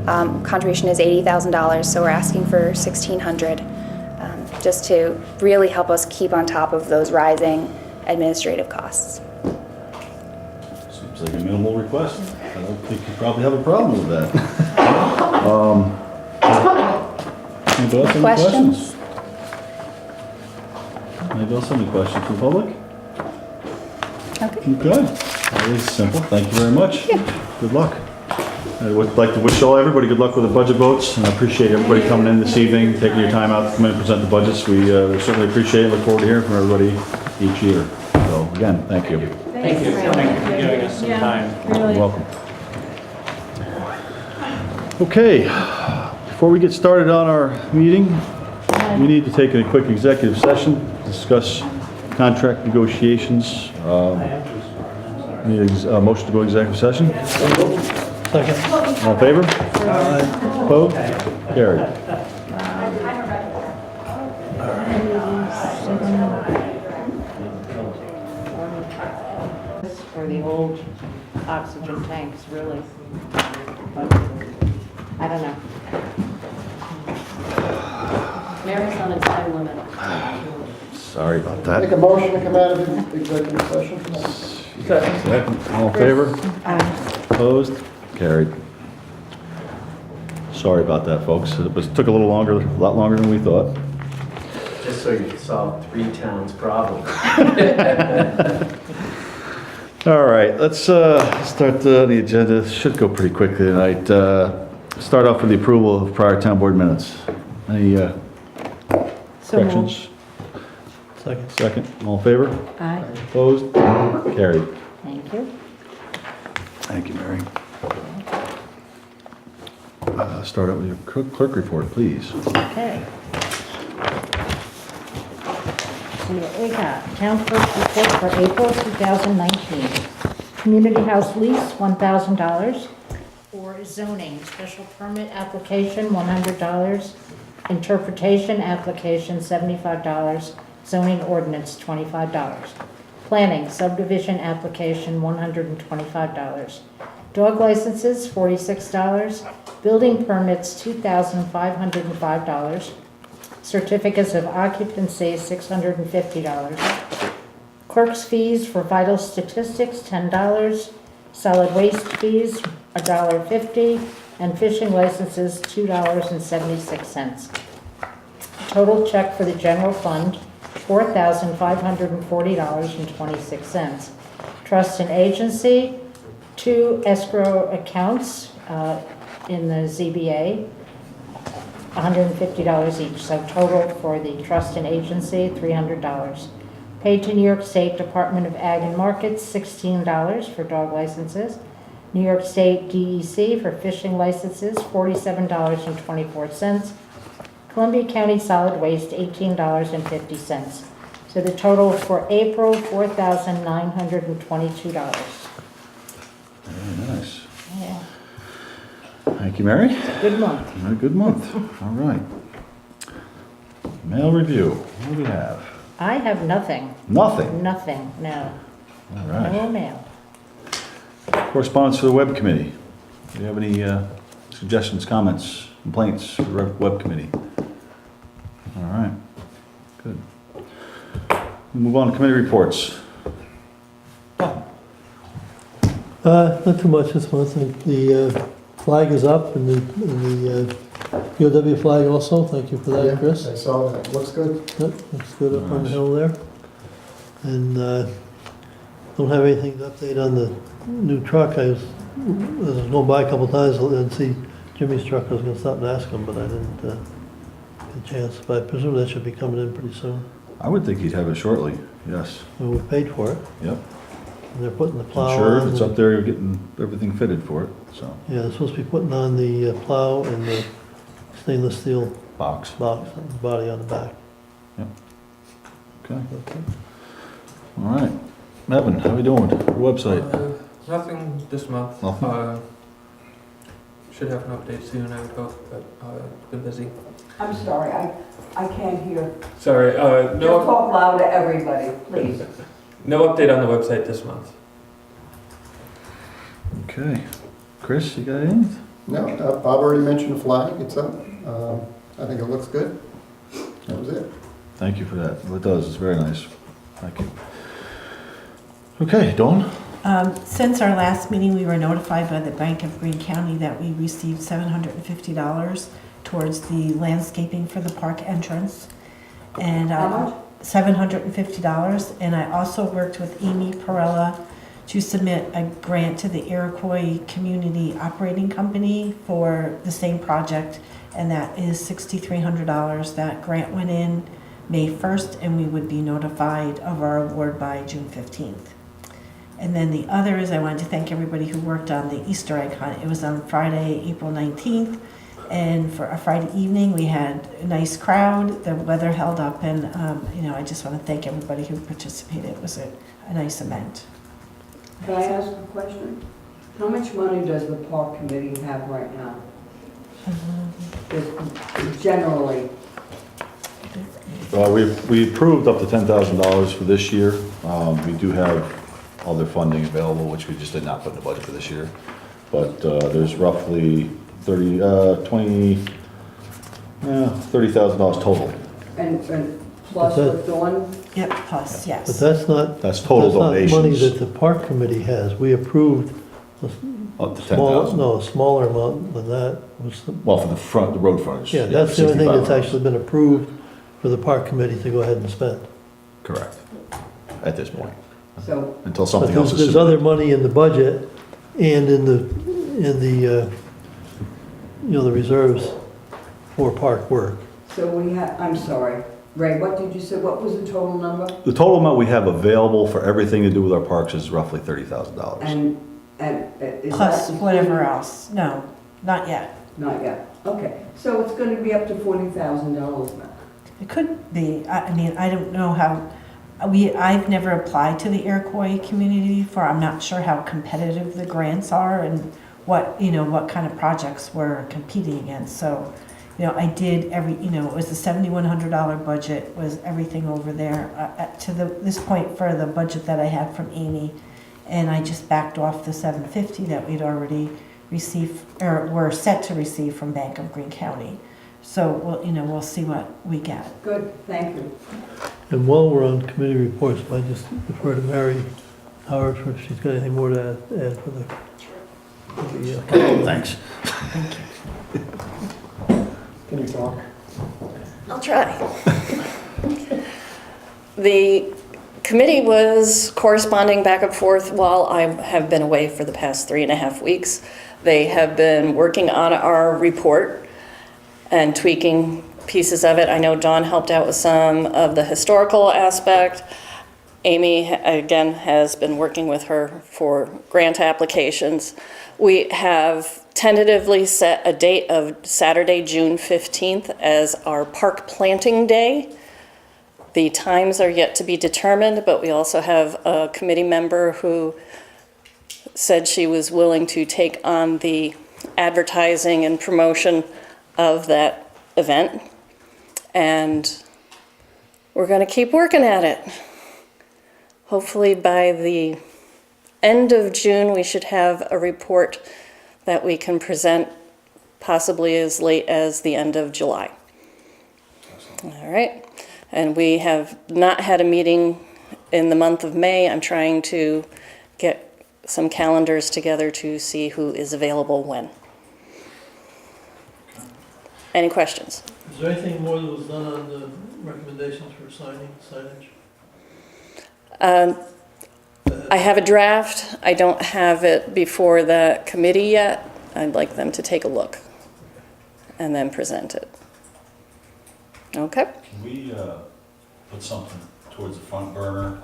contribution is $80,000, so we're asking for $1,600, just to really help us keep on top of those rising administrative costs. Seems like a minimal request. I don't think you probably have a problem with that. Anybody else have any questions? Anybody else have any questions from the public? Okay. Okay. That is simple. Thank you very much. Good luck. I would like to wish everybody good luck with the budget votes, and I appreciate everybody coming in this evening, taking your time out to come in and present the budgets. We certainly appreciate it. Look forward to hearing from everybody each year. So again, thank you. Thank you. Thank you for giving us some time. You're welcome. Okay, before we get started on our meeting, we need to take a quick executive session, discuss contract negotiations. Need a motion to go executive session? Second. All in favor? Opposed? Carried. For the old oxygen tanks, really. I don't know. Mary's on a time Sorry about Make that. a motion to come out of executive session. Second, all in favor? Opposed? Carried. Sorry about that, folks. It took a lot longer than we thought. Just so you can solve 3 towns' problem. All right, let's start the agenda. Should go pretty quickly tonight. Start off with the approval of prior town board minutes. Any So moved. corrections? Second, all in favor? Aye. Opposed? Carried. Thank you. Thank you, Mary. Start out with your clerk report, please. Okay. See what we got. Town clerk's report for April 2019. Community house lease, $1,000. For zoning, special permit application, $100. Interpretation application, $75. Zoning ordinance, $25. Planning, subdivision application, $125. Dog licenses, $46. Building permits, $2,505. Certificates of occupancy, $650. Clerk's fees for vital statistics, $10. Solid waste fees, $1.50. And fishing licenses, $2.76. Total check for the general fund, $4,540.26. Trust and agency, 2 escrow accounts in the ZBA, $150 each. So total for the trust and agency, $300. Paid to New York State Department of Ag and Markets, $16 for dog licenses. New York State DEC for fishing licenses, $47.24. Columbia County Solid Waste, $18.50. So the total for April, $4,922. Very nice. Yeah, Thank you, Mary. good month. A good month. All right. Mail review. What do we have? I have nothing. Nothing. Nothing, no. All right. No mail. Correspondence for the web committee. Do you have any suggestions, comments, complaints for the web committee? All right. Good. We'll move on to committee reports. Not too much this month. The flag is up and the POW flag also. Thank you for Yeah, that, Chris. I saw that. Looks good. Yep, looks good up on the Nice. hill there. And don't have anything to update on the new truck. I was going by a couple times and see Jimmy's truck. I was going to stop and ask him, but I didn't get a chance. But I presume that should be coming in pretty soon. I would think he'd have it shortly, yes. And we paid for it. Yep. And they're putting the plow Sure, on. it's up there, you're getting everything fitted for it, so. Yeah, they're supposed to be putting on the plow and the stainless steel Box. box, body on the back. Okay. All right. Evan, how we doing? Your website? Nothing this month. Nothing? Should have an update soon, I would hope, but been busy. I'm sorry, I can't hear. Sorry, Just talk loud to everybody, please. no update on the website this month. Okay. Chris, you got anything? No, Bob already mentioned the flag. It's up. I think it looks good. That was it. Thank you for that. Well, it does, it's very nice. Thank you. Okay, Dawn? Since our last meeting, we were notified by the Bank of Greene County that we received $750 towards the landscaping for the park entrance. And How much? $750. And I also worked with Amy Perella to submit a grant to the Iroquois Community Operating Company for the same project, and that is $6,300. That grant went in May 1st, and we would be notified of our award by June 15th. And then the other is I wanted to thank everybody who worked on the Easter egg hunt. It was on Friday, April 19th, and for a Friday evening, we had a nice crowd. The weather held up, and I just want to thank everybody who participated. It was a nice event. Can I ask a question? How much money does the park committee have right now? Just generally, We approved up to $10,000 for this year. We do have other funding available, which we just did not put in the budget for this year. But there's roughly $30,000 total. and plus with Dawn Yep, plus, But yes. that's not. That's total That's not money donations. that the park committee has. We approved a Up to small, 10,000. no, a smaller amount than that. Was the- Well, for the front, the road frontage. Yeah, that's the only thing that's 65 actually been approved for the park committee to go ahead and spend. Correct. At this point, So, until But something else is. there's other money in the budget and in the, the reserves for park work. so we have, I'm sorry, Ray, what did you say, what was the total number? The total amount we have available for everything to do with our parks is roughly $30,000. And is Plus that whatever included? else. No, not yet. Not yet, okay, so it's gonna be up to $40,000 now. It could be. I mean, I don't know how, I've never applied to the Iroquois community before. I'm not sure how competitive the grants are and what, what kind of projects we're competing against. So, I did it was the $7,100 budget, was everything over there to this point for the budget that I had from Amy. And I just backed off the $750 that we'd already received, or were set to receive from Bank of Greene County. So we'll see what we get. Good, thank you. And while we're on committee reports, I just defer to Mary Howard if she's got anything more to add for the. Thanks. Can you talk? I'll try. The committee was corresponding back and forth while I have been away for the past 3.5 weeks. They have been working on our report and tweaking pieces of it. I know Dawn helped out with some of the historical aspect. Amy, again, has been working with her for grant applications. We have tentatively set a date of Saturday, June 15th as our park planting day. The times are yet to be determined, but we also have a committee member who said she was willing to take on the advertising and promotion of that event. And we're going to keep working at it. Hopefully by the end of June, we should have a report that we can present possibly as late as the end of July. All right. And we have not had a meeting in the month of May. I'm trying to get some calendars together to see who is available when. Any questions? Is there anything more that was done on the recommendations for signage? I have a draft. I don't have it before the committee yet. I'd like them to take a look and then present it. Okay? Can we put something towards the front burner?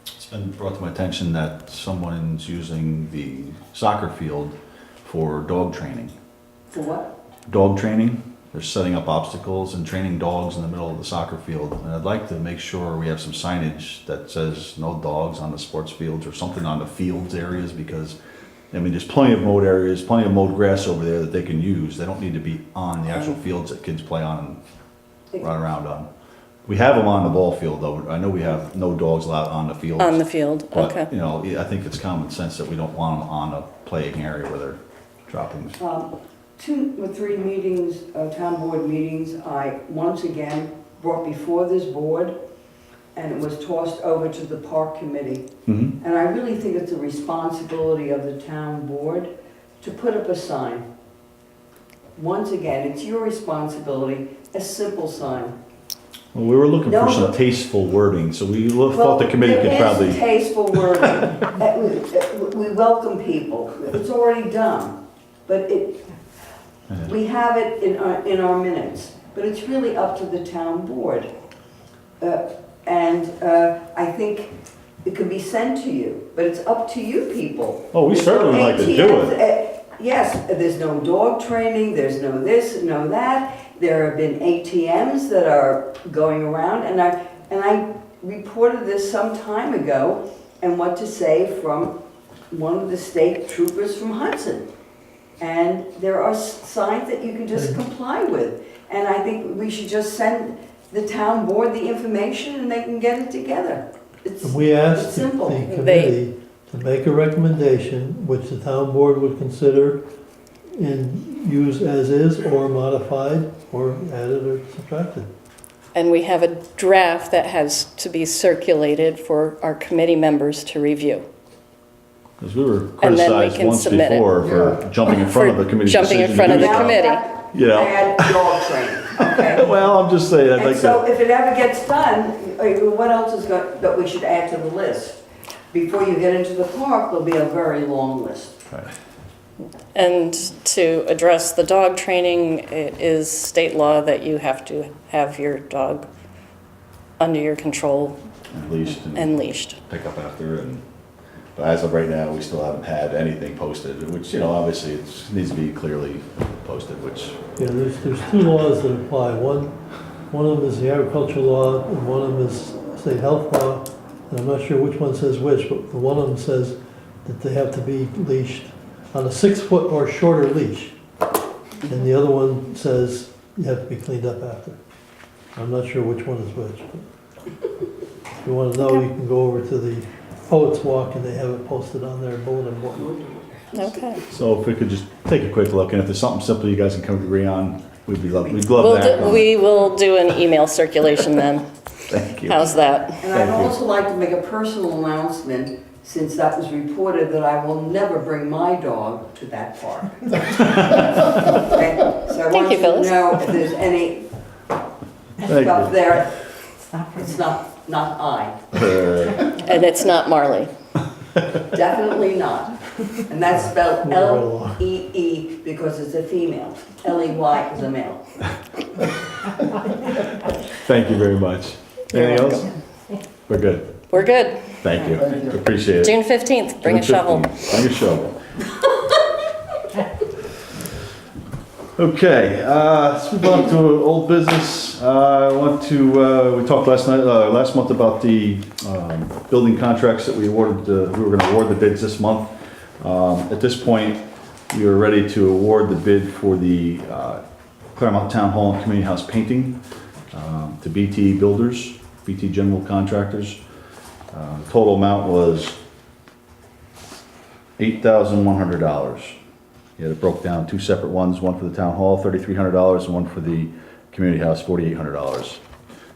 It's been brought to my attention that someone's using the soccer field for dog training. For what? Dog training. They're setting up obstacles and training dogs in the middle of the soccer field. And I'd like to make sure we have some signage that says no dogs on the sports fields or something on the fields areas, because I mean, there's plenty of mowed areas, plenty of mowed grass over there that they can use. They don't need to be on the actual fields that kids play on and run around on. We have them on the ball field though. I know we have no dogs allowed on the field. On the field, But, okay. you know, I think it's common sense that we don't want them on a playing area where they're dropping. 2 or 3 meetings, town board meetings, I once again brought before this board, and it was tossed over to the park committee. Mhm. And I really think it's a responsibility of the town board to put up a sign. Once again, it's your responsibility, a simple sign. Well, we were looking No, for some but- tasteful wording, so we thought the committee could probably. It is tasteful wording. We welcome people. It's already done. But we have it in our minutes. But it's really up to the town board. And I think it could be sent to you, but it's up to you people. Oh, we There's certainly no would like to do ATMs, it. Yes, there's no dog training, there's no this, no that. There have been ATMs that are going around, and I reported this some time ago, and what to say from one of the state troopers from Hudson. And there are signs that you can just comply with. And I think we should just send the town board the information and they can get it together. It's We asked the simple. committee to make a recommendation, which the town board would consider and use as is, or modified, or added or subtracted. And we have a draft that has to be circulated for our committee members to review. Because we were And then we criticized can once submit it. before for jumping in front of the committee's Jumping in decision front to of do the so. committee. You know. Add dog training, okay? Well, I'm just saying, I'd And like so to, if it ever gets done, what else is got, that we should add to the list? Before you get into the park, there'll be a very long list. And to address the dog training, it is state law that you have to have your dog under your control and leashed. pick up after, and, but as of right now, we still haven't had anything posted, which, you know, obviously it needs to be clearly posted, which, Yeah, there's two laws that apply. One of them is the agricultural law, and one of them is state health law. And I'm not sure which one says which, but the one of them says that they have to be leashed on a 6-foot or shorter leash. And the other one says you have to be cleaned up after. I'm not sure which one is which. But if you want to know, you can go over to the Poets Walk and they have it posted on their bulletin board. Okay. so if we could just take a quick look, and if there's something simple you guys can come agree on, we'd love that. We will do an email circulation then. Thank you. How's that? And I'd also like to make a personal announcement, since that was reported, that I will never bring my dog to that park. Okay? So I want you to know if there's any stuff there, it's not I. And it's not Marley. Definitely not. And that's spelled L-E-E because it's a female. L-E-Y is a male. Thank you very much. Anything else? We're good. We're good. Thank you. Appreciate it. June 15th, bring a June shovel. 15th. Bring a shovel. Okay, let's move on to old business. I want to, we talked last month about the building contracts that we awarded, we were gonna award the bids this month. At this point, we are ready to award the bid for the Clermont Town Hall and Community House painting to BT Builders, BT General Contractors. Total amount was $8,100. You had it broke down two separate ones, one for the town hall, $3,300, and one for the community house, $4,800.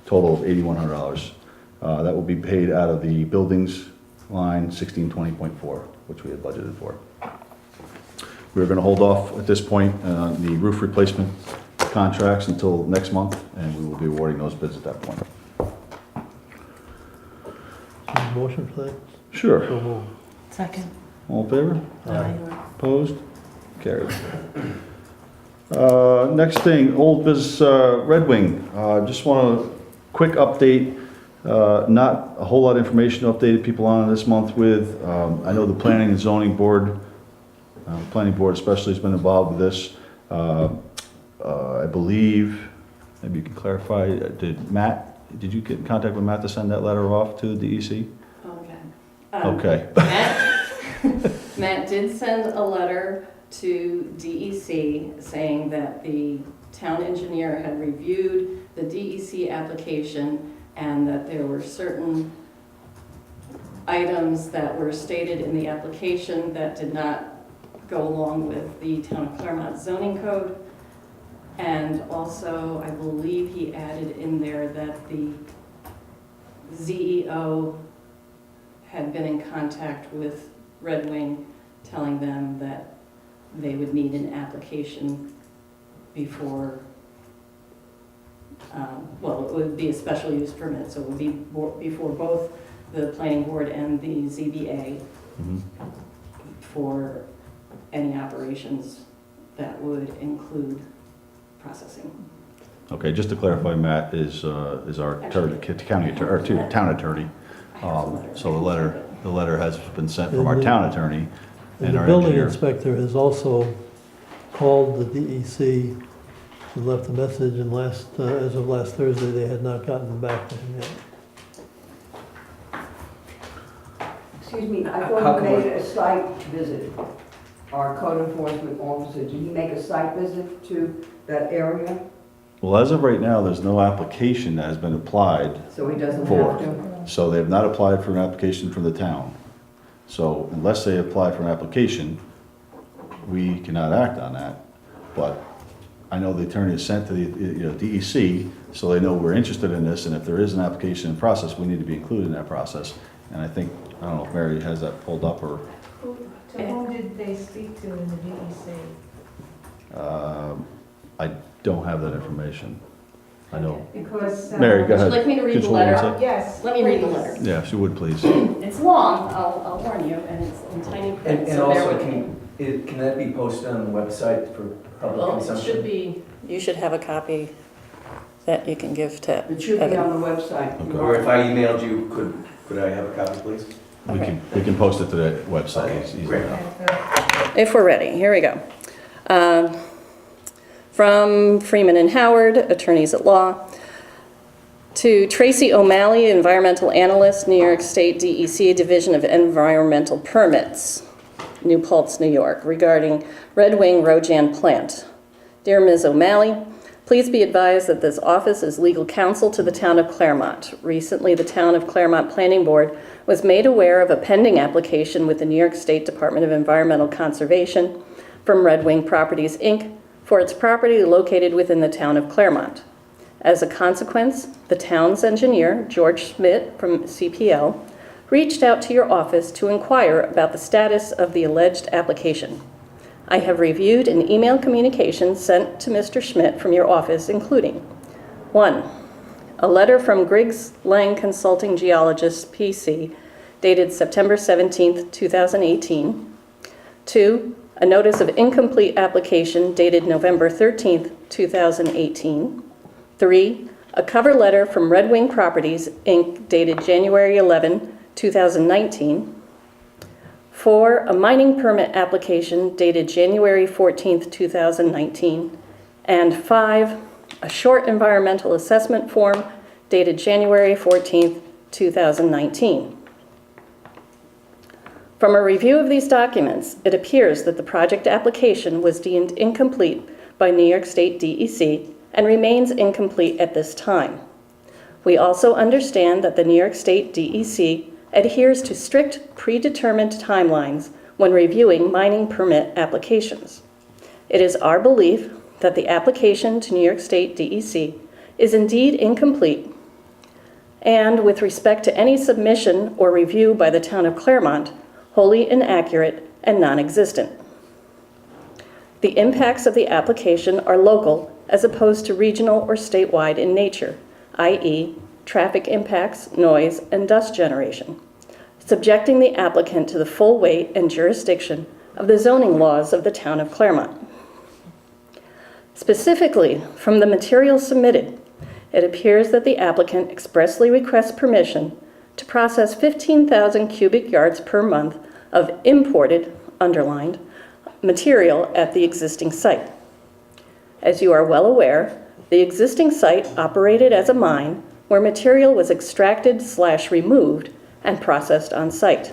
Total of $8,100. That will be paid out of the buildings line 1620.4, which we had budgeted for. We're gonna hold off at this point on the roof replacement contracts until next month, and we will be awarding those bids at that point. Motion for that? Sure. So moved. Second. All in favor? Aye. Opposed? Carried. Next thing, old business, Red Wing. Just want a quick update. Not a whole lot of information to update people on this month with. I know the planning and zoning board, planning board especially, has been involved with this. I believe, maybe you can clarify, did you get in contact with Matt to send that letter off to the DEC? Okay. Okay. Matt did send a letter to DEC saying that the town engineer had reviewed the DEC application and that there were certain items that were stated in the application that did not go along with the town of Clermont zoning code. And also, I believe he added in there that the ZEO had been in contact with Red Wing, telling them that they would need an application before, well, it would be a special use permit, so it would be before both the planning board and the ZBA for any operations that would include processing. Okay, just to clarify, Matt is our county attorney, or town attorney. So the letter has been sent from our town attorney and the our building engineer. inspector has also called the DEC and left a message, and as of last Thursday, they had not gotten back to him yet. Excuse me, I thought he made a site visit. Our code enforcement officer, did he make a site visit to that area? Well, as of right now, there's no application that has been applied So he doesn't for. have to? So they have not applied for an application from the town. So unless they apply for an application, we cannot act on that. But I know the attorney is sent to the, DEC, so they know we're interested in this, and if there is an application in process, we need to be included in that process. And I think, I don't know if Mary has that pulled up, or, To whom did they speak to in the DEC? I don't have that information. I know. Because. Mary, go ahead. Would you like me to read the Control one letter? sec. Yes. Let me read the please. letter. Yeah, if you would, please. It's long, I'll warn you, and it's in tiny print, And so bear also, with me. can that be posted on the website for public Well, it consumption? should be, You should have a copy that you can give to It should be Evan. on the website. Or if I emailed you, could I have a copy, please? We can post it to the website. It's easy great. enough. If we're ready, here we go. From Freeman and Howard, attorneys at law, to Tracy O'Malley, environmental analyst, New York State DEC Division of Environmental Permits, New Paltz, New York, regarding Red Wing Rojan plant. Dear Ms. O'Malley, please be advised that this office is legal counsel to the town of Clermont. Recently, the town of Clermont Planning Board was made aware of a pending application with the New York State Department of Environmental Conservation from Red Wing Properties, Inc. for its property located within the town of Clermont. As a consequence, the town's engineer, George Schmidt from CPL, reached out to your office to inquire about the status of the alleged application. I have reviewed an email communication sent to Mr. Schmidt from your office, including 1. A letter from Griggs Lang Consulting Geologists, PC, dated September 17, 2018. 2. A notice of incomplete application dated November 13, 2018. 3. A cover letter from Red Wing Properties, Inc., dated January 11, 2019. 4. A mining permit application dated January 14, 2019. And 5. A short environmental assessment form dated January 14, 2019. From a review of these documents, it appears that the project application was deemed incomplete by New York State DEC and remains incomplete at this time. We also understand that the New York State DEC adheres to strict predetermined timelines when reviewing mining permit applications. It is our belief that the application to New York State DEC is indeed incomplete, and with respect to any submission or review by the town of Clermont, wholly inaccurate and non-existent. The impacts of the application are local as opposed to regional or statewide in nature, i.e., traffic impacts, noise, and dust generation, subjecting the applicant to the full weight and jurisdiction of the zoning laws of the town of Clermont. Specifically, from the material submitted, it appears that the applicant expressly requests permission to process 15,000 cubic yards per month of imported, underlined, material at the existing site. As you are well aware, the existing site operated as a mine where material was extracted/removed and processed on site.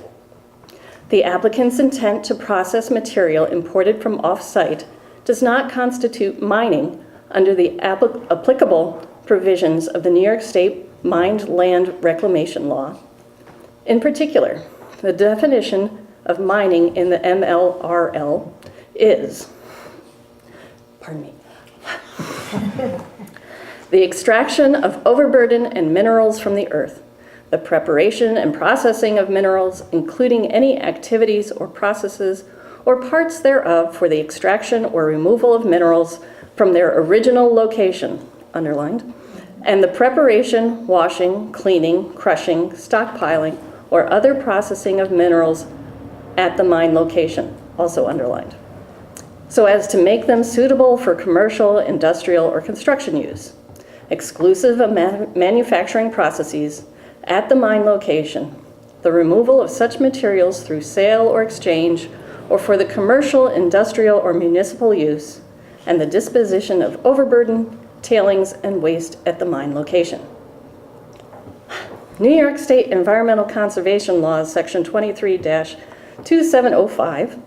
The applicant's intent to process material imported from off-site does not constitute mining under the applicable provisions of the New York State Mined Land Reclamation Law. In particular, the definition of mining in the MLRL is, the extraction of overburden and minerals from the earth, the preparation and processing of minerals, including any activities or processes or parts thereof for the extraction or removal of minerals from their original location, underlined, and the preparation, washing, cleaning, crushing, stockpiling, or other processing of minerals at the mine location, also underlined, so as to make them suitable for commercial, industrial, or construction use, exclusive of manufacturing processes at the mine location, the removal of such materials through sale or exchange, or for the commercial, industrial, or municipal use, and the disposition of overburden, tailings, and waste at the mine location. New York State Environmental Conservation Laws, Section 23-2705,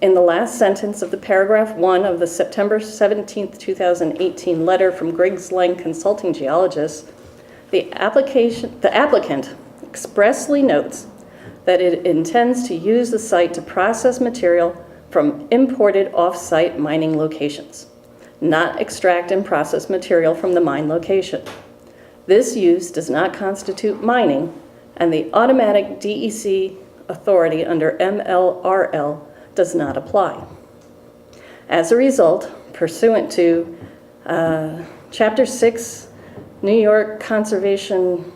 in the last sentence of the paragraph 1 of the September 17, 2018 letter from Griggs Lang Consulting Geologists, the applicant expressly notes that it intends to use the site to process material from imported off-site mining locations. not extract and process material from the mine location. This use does not constitute mining, and the automatic DEC authority under MLRL does not apply. As a result, pursuant to Chapter 6, New York Conservation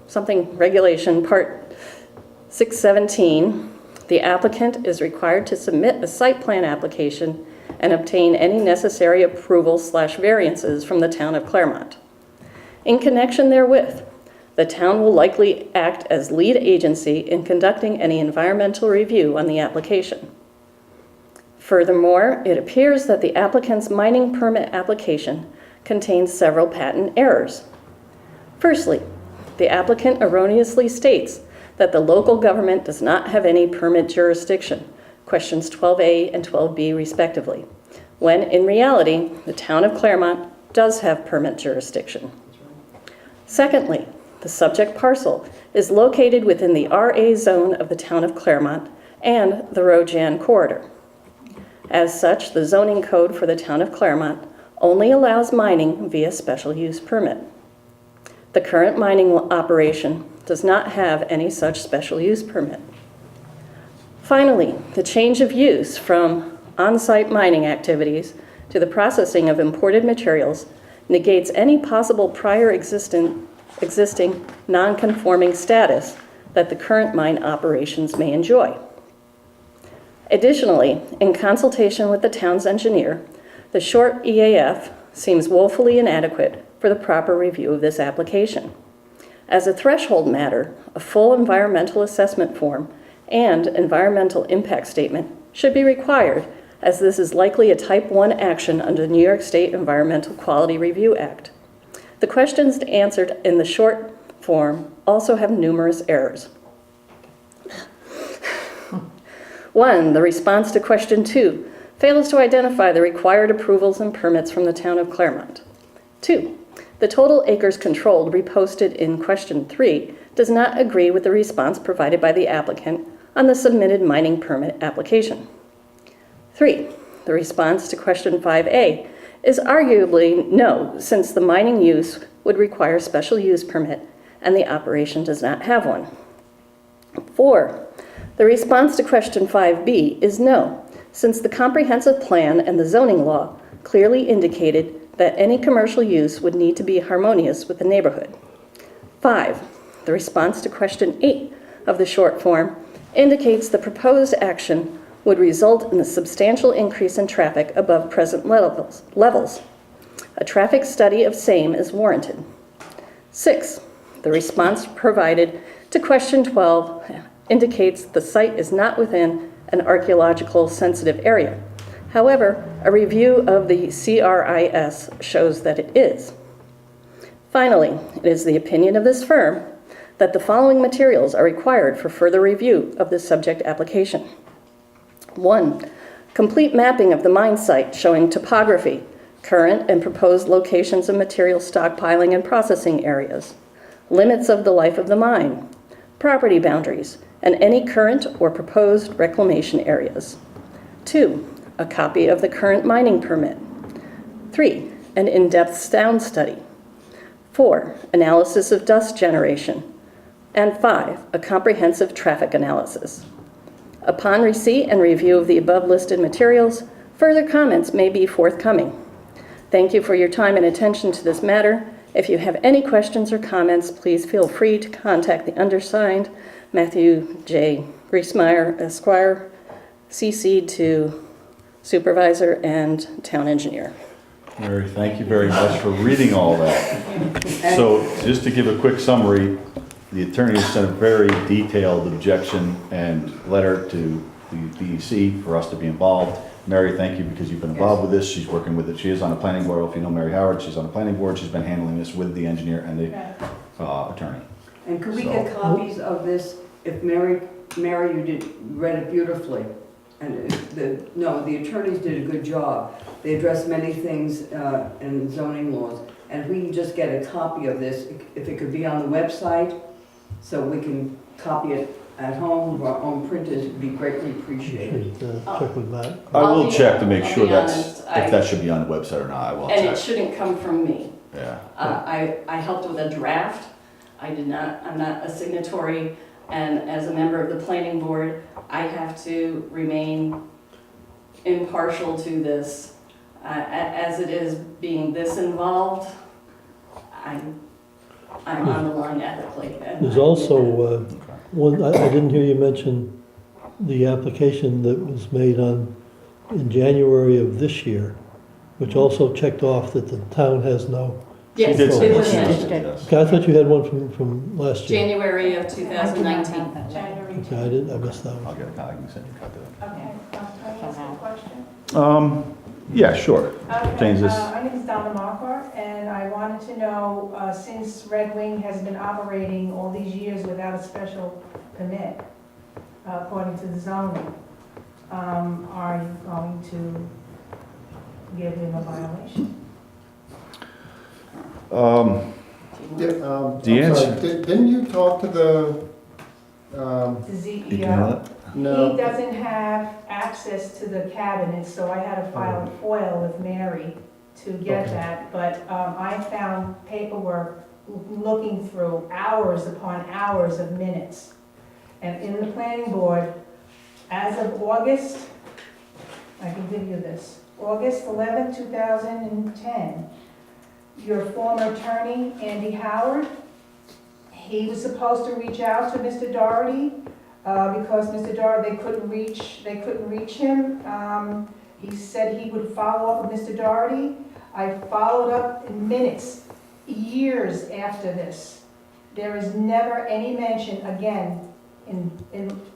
something regulation, Part 617, the applicant is required to submit a site plan application and obtain any necessary approvals/variances from the town of Clermont. In connection therewith, the town will likely act as lead agency in conducting any environmental review on the application. Furthermore, it appears that the applicant's mining permit application contains several patent errors. Firstly, the applicant erroneously states that the local government does not have any permit jurisdiction, questions 12A and 12B respectively, when in reality, the town of Clermont does have permit jurisdiction. Secondly, the subject parcel is located within the RA zone of the town of Clermont and the Rojan corridor. As such, the zoning code for the town of Clermont only allows mining via special use permit. The current mining operation does not have any such special use permit. Finally, the change of use from on-site mining activities to the processing of imported materials negates any possible prior existing non-conforming status that the current mine operations may enjoy. Additionally, in consultation with the town's engineer, the short EAF seems woefully inadequate for the proper review of this application. As a threshold matter, a full environmental assessment form and environmental impact statement should be required, as this is likely a Type 1 action under the New York State Environmental Quality Review Act. The questions answered in the short form also have numerous errors. 1, the response to question 2 fails to identify the required approvals and permits from the town of Clermont. 2, the total acres controlled reposted in question 3 does not agree with the response provided by the applicant on the submitted mining permit application. 3, the response to question 5A is arguably no, since the mining use would require special use permit and the operation does not have one. 4, the response to question 5B is no, since the comprehensive plan and the zoning law clearly indicated that any commercial use would need to be harmonious with the neighborhood. 5, the response to question 8 of the short form indicates the proposed action would result in a substantial increase in traffic above present levels. A traffic study of same is warranted. 6, the response provided to question 12 indicates the site is not within an archaeological sensitive area. However, a review of the CRIS shows that it is. Finally, it is the opinion of this firm that the following materials are required for further review of the subject application. 1, complete mapping of the mine site showing topography, current and proposed locations of material stockpiling and processing areas, limits of the life of the mine, property boundaries, and any current or proposed reclamation areas. 2, a copy of the current mining permit. 3, an in-depth sound study. 4, analysis of dust generation. And 5, a comprehensive traffic analysis. Upon receipt and review of the above listed materials, further comments may be forthcoming. Thank you for your time and attention to this matter. If you have any questions or comments, please feel free to contact the undersigned, Matthew J. Griesmeyer, Esquire, CC to Supervisor and Town Engineer. Mary, thank you very much for reading all that. So just to give a quick summary, the attorney sent a very detailed objection and letter to the DEC for us to be involved. Mary, thank you because you've been involved with this. She's working with it. She is on the planning board. If you know Mary Howard, she's on the planning board. She's been handling this with the engineer and the attorney. And could we get copies of this? If Mary, you read it beautifully. And the attorneys did a good job. They addressed many things in zoning laws. And if we can just get a copy of this, if it could be on the website, so we can copy it at home with our own printers, would be greatly appreciated. Check with Matt. I will check to make sure that's... I- if that should be on the website or not, I will And it check. shouldn't come from me. Yeah. I helped with a draft. I'm not a signatory, and as a member of the planning board, I have to remain impartial to this. As it is being this involved, I'm on the line ethically. and There's also, one, I didn't hear you mention the application that was made in January of this year, which also checked off that the town has no. Yes, She did say it that. was She did mentioned. say yes. Okay, I thought you had one from last year. January of 2019. Okay, I missed that I'll one. get a copy and send you a copy of Okay, can I ask a question? that. Yeah, sure. Change this. My name is Donna Marquardt, and I wanted to know, since Red Wing has been operating all these years without a special permit, according to the zoning, are you going to give him a violation? The I'm sorry, answer- didn't you talk to the, The You can have ZEO? that? no? He doesn't have access to the cabinet, so I had to file a FOIL with Mary to get Okay. that. But I found paperwork looking through hours upon hours of minutes. And in the planning board, as of August, I can give you this, August 11, 2010, your former attorney, Andy Howard, he was supposed to reach out to Mr. Doherty, because Mr. Doherty, they couldn't reach him. He said he would follow up with Mr. Doherty. I followed up in minutes, years after this. There is never any mention, again, in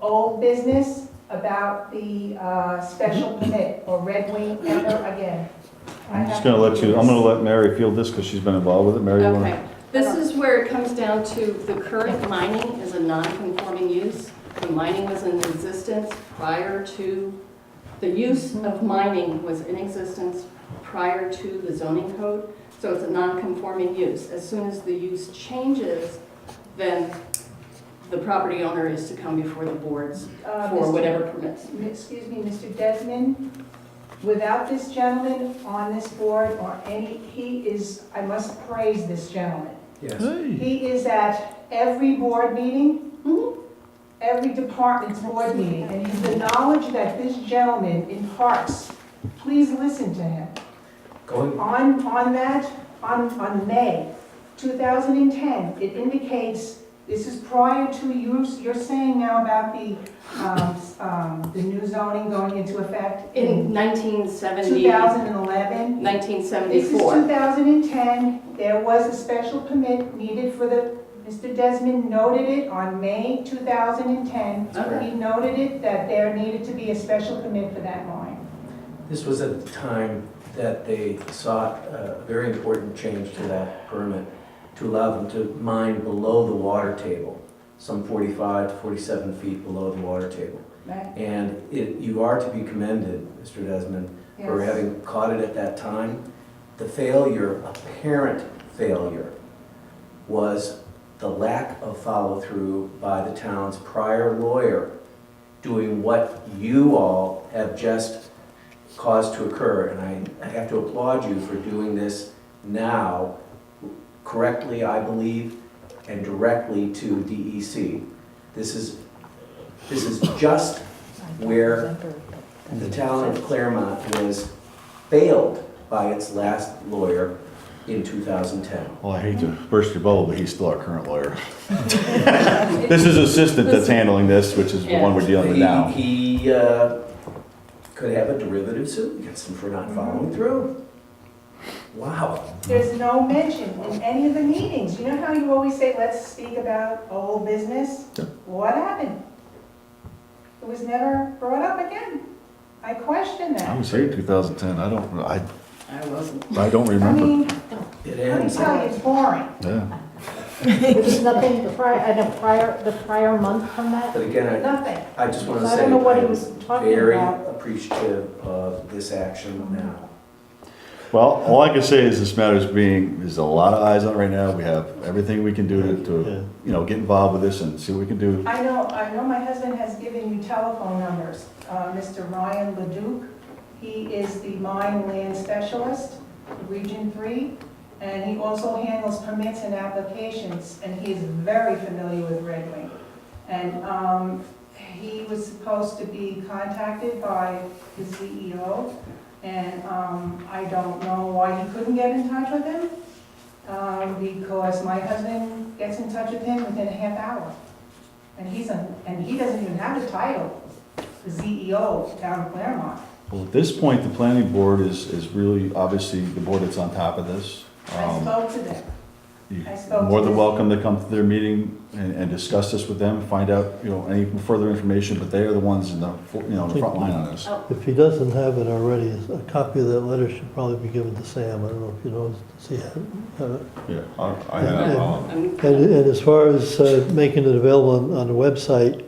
old business about the special permit or Red Wing ever again. I'm just gonna let you, I'm gonna let Mary field this because she's been involved with it. Mary, you wanna? Okay, this is where it comes down to the current mining is a non-conforming use. The mining was in existence prior to, the use of mining was in existence prior to the zoning code, so it's a non-conforming use. As soon as the use changes, then the property owner is to come before the boards for whatever permits. Excuse me, Mr. Desmond, without this gentleman on this board or he is, I must praise this gentleman. Yes. He is at every board meeting, every department's board meeting, and the knowledge that this gentleman imparts, please listen to him. On May 2010, it indicates, this is prior to you're saying now about the new zoning going into effect In 1970, 2011. 1974. This is 2010, there was a special permit needed for Mr. Desmond noted it on May 2010. Okay. He noted it that there needed to be a special permit for that mine. This was at the time that they sought a very important change to that permit to allow them to mine below the water table, some 45 to 47 feet below the water table. Right. And you are to be commended, Mr. Desmond, for Yes. having caught it at that time. The failure, apparent failure, was the lack of follow-through by the town's prior lawyer doing what you all have just caused to occur. And I have to applaud you for doing this now, correctly, I believe, and directly to DEC. This is just where the town of Clermont was failed by its last lawyer in 2010. Well, I hate to burst your bubble, but he's still our current lawyer. This is assistant that's handling this, which is the one we're dealing with now. He could have a derivative suit against him for not following through. Wow. There's no mention in any of the meetings. You know how you always say, let's speak about old business? Yeah. What happened? It was never brought up again. I question I that. would say 2010, I wasn't. I don't I remember. mean, It let me ends. tell you, it's boring. Yeah. There's nothing, the prior month from that? But again, Nothing. I just want to So I say don't know what he I'm was talking very about. appreciative of this action now. Well, all I can say is this matter there's a lot of eyes on it right now. We have everything we can do to get involved with this and see what we can do. I know my husband has given you telephone numbers. Mr. Ryan Leduc, He is the mine land specialist, Region 3, and he also handles permits and applications, and he is very familiar with Red Wing. And he was supposed to be contacted by the CEO, and I don't know why he couldn't get in touch with him, because my husband gets in touch with him within a half hour. And he doesn't even have the title, the CEO down in Clermont. Well, at this point, the planning board is really, obviously, the board that's on top of this. I spoke to them. You're more than welcome to come to their meeting and discuss this with them, find out, any further information, but they are the ones in the, the front line on this. If he doesn't have it already, a copy of that letter should probably be given to Sam. I don't know if you know, does he have it? Yeah, I have. And as far as making it available on the website,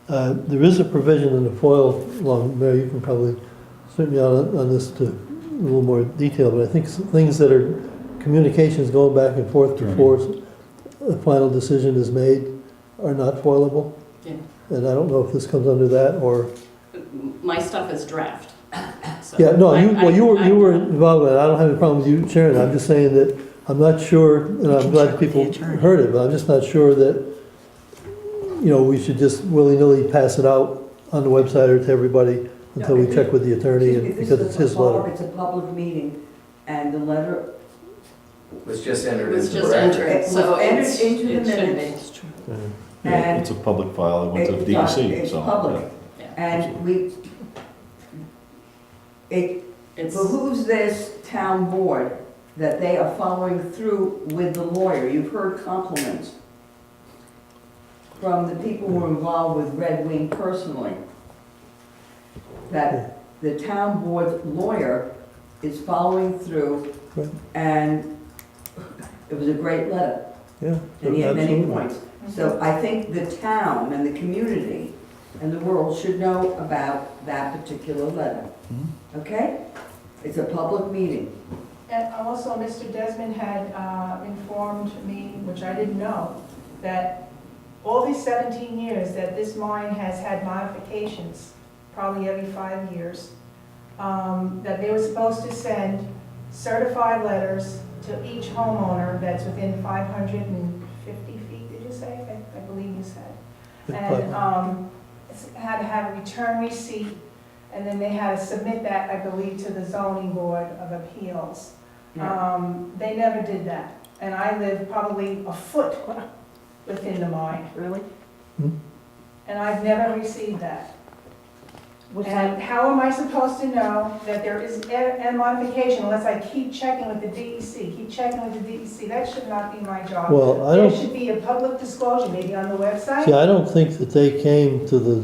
there is a provision in the FOIL law. Mary, you can probably certainly on this to a little more detail, but I think things that are communications going back and forth before a final decision is made are not foilable. Yeah. And I don't know if this comes under that or. My stuff is draft. So Yeah, no, you were involved in it. I don't have any problem with you sharing it. I'm just saying that I'm not sure, and I'm glad people heard it, but I'm just not sure that, we should just willy-nilly pass it out on the website or to everybody until we check with the attorney, and because it's his letter. It's a public meeting, and the letter Was just entered It was into just the record. entered, It was so entered it's- into the it should be. minutes. Yeah, it's a public file, it went to the DEC, It's so. public, Yeah. and it It's, behooves this town board that they are following through with the lawyer. You've heard compliments from the people who are involved with Red Wing personally, that the town board's lawyer is following through, Right. and it was a great letter, Yeah, and he had many absolutely. points. So I think the town and the community and the world should know about that particular letter. Okay? It's a public meeting. And also, Mr. Desmond had informed me, which I didn't know, that all these 17 years that this mine has had modifications, probably every 5 years, that they were supposed to send certified letters to each homeowner that's within 550 feet, did you say? I believe you said. And had to have a return receipt, and then they had to submit that, I believe, to the zoning board of appeals. They never did that, and I live probably a foot within the mine. Really? And I've never received that. And how am I supposed to know that there is a modification unless I keep checking with the DEC, keep checking with the DEC? That should not be my job. Well, I There don't, should be a public disclosure, maybe on the website. see, I don't think that they came to the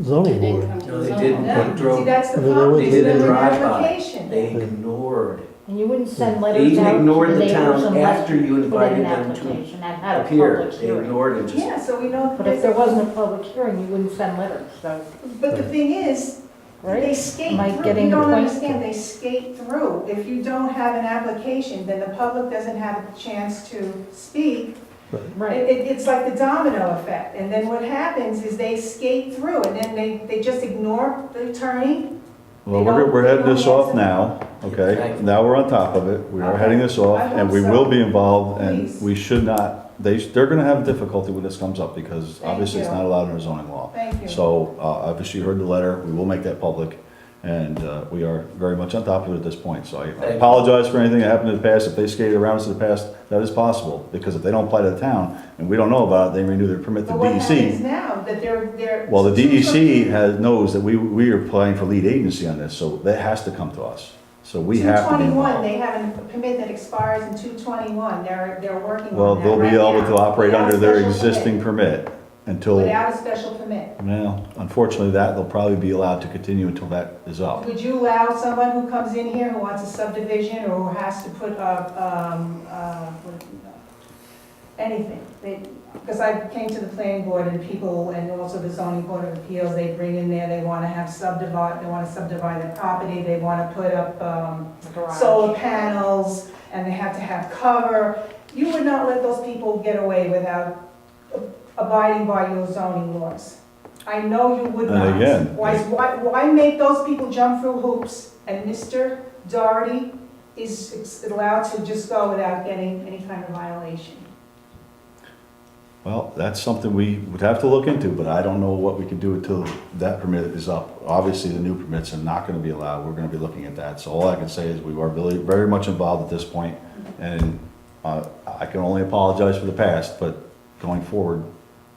zoning board. No, they didn't. No, They drove. see, that's the I mean, they problem, went they to didn't the have drive-by. an application. They ignored. And you wouldn't send They letters even out to ignored the the neighbors town unless after you put in invited an them application to that had a appear. public They hearing. ignored and just. Yeah, so we know. But if there wasn't a public hearing, you wouldn't send letters, so, But the thing is, right? they skate Am I through, getting you the don't point? understand, they skate through. If you don't have an application, then the public doesn't have a chance to speak. Right. It's like the domino effect, and then what happens is they skate through, and then they just ignore the attorney. Well, They don't- we're heading they this don't off answer. now, okay? Now we're on top of it. We are Okay. heading this off, I hope and we so. will be involved, and Please. we should not, they're gonna have difficulty when this comes up, because Thank obviously it's you. not allowed in our zoning law. Thank you. So, obviously you heard the letter, we will make that public, and we are very much on top of it at this point. So I you. apologize for anything that happened in the past. If they skated around us in the past, that is possible, because if they don't apply to the town, and we don't know about it, they renew their permit to But what happens DEC. now, that they're. Well, the DEC knows that we are applying for lead agency on this, so that has to come to us. So we have to be 221, involved. they have a permit that expires in 221, they're working Well, on that they'll be right able now, to operate without under their special existing permit until, Without a special permit. well, unfortunately, that they'll probably be allowed to continue until that is up. Would you allow someone who comes in here who wants a subdivision or who has to put anything? Because I came to the planning board and people, and also the zoning board of appeals, they bring in there, they want to have they want to subdivide their property, they want to put up solar panels, and they have to have cover. You would not let those people get away without abiding by your zoning laws. I know you would And not. again- Why make those people jump through hoops? And Mr. Doherty is allowed to just go without getting any kind of violation. Well, that's something we would have to look into, but I don't know what we can do until that permit is up. Obviously, the new permits are not gonna be allowed, we're gonna be looking at that. So all I can say is we are really, very much involved at this point, and I can only apologize for the past, but going forward,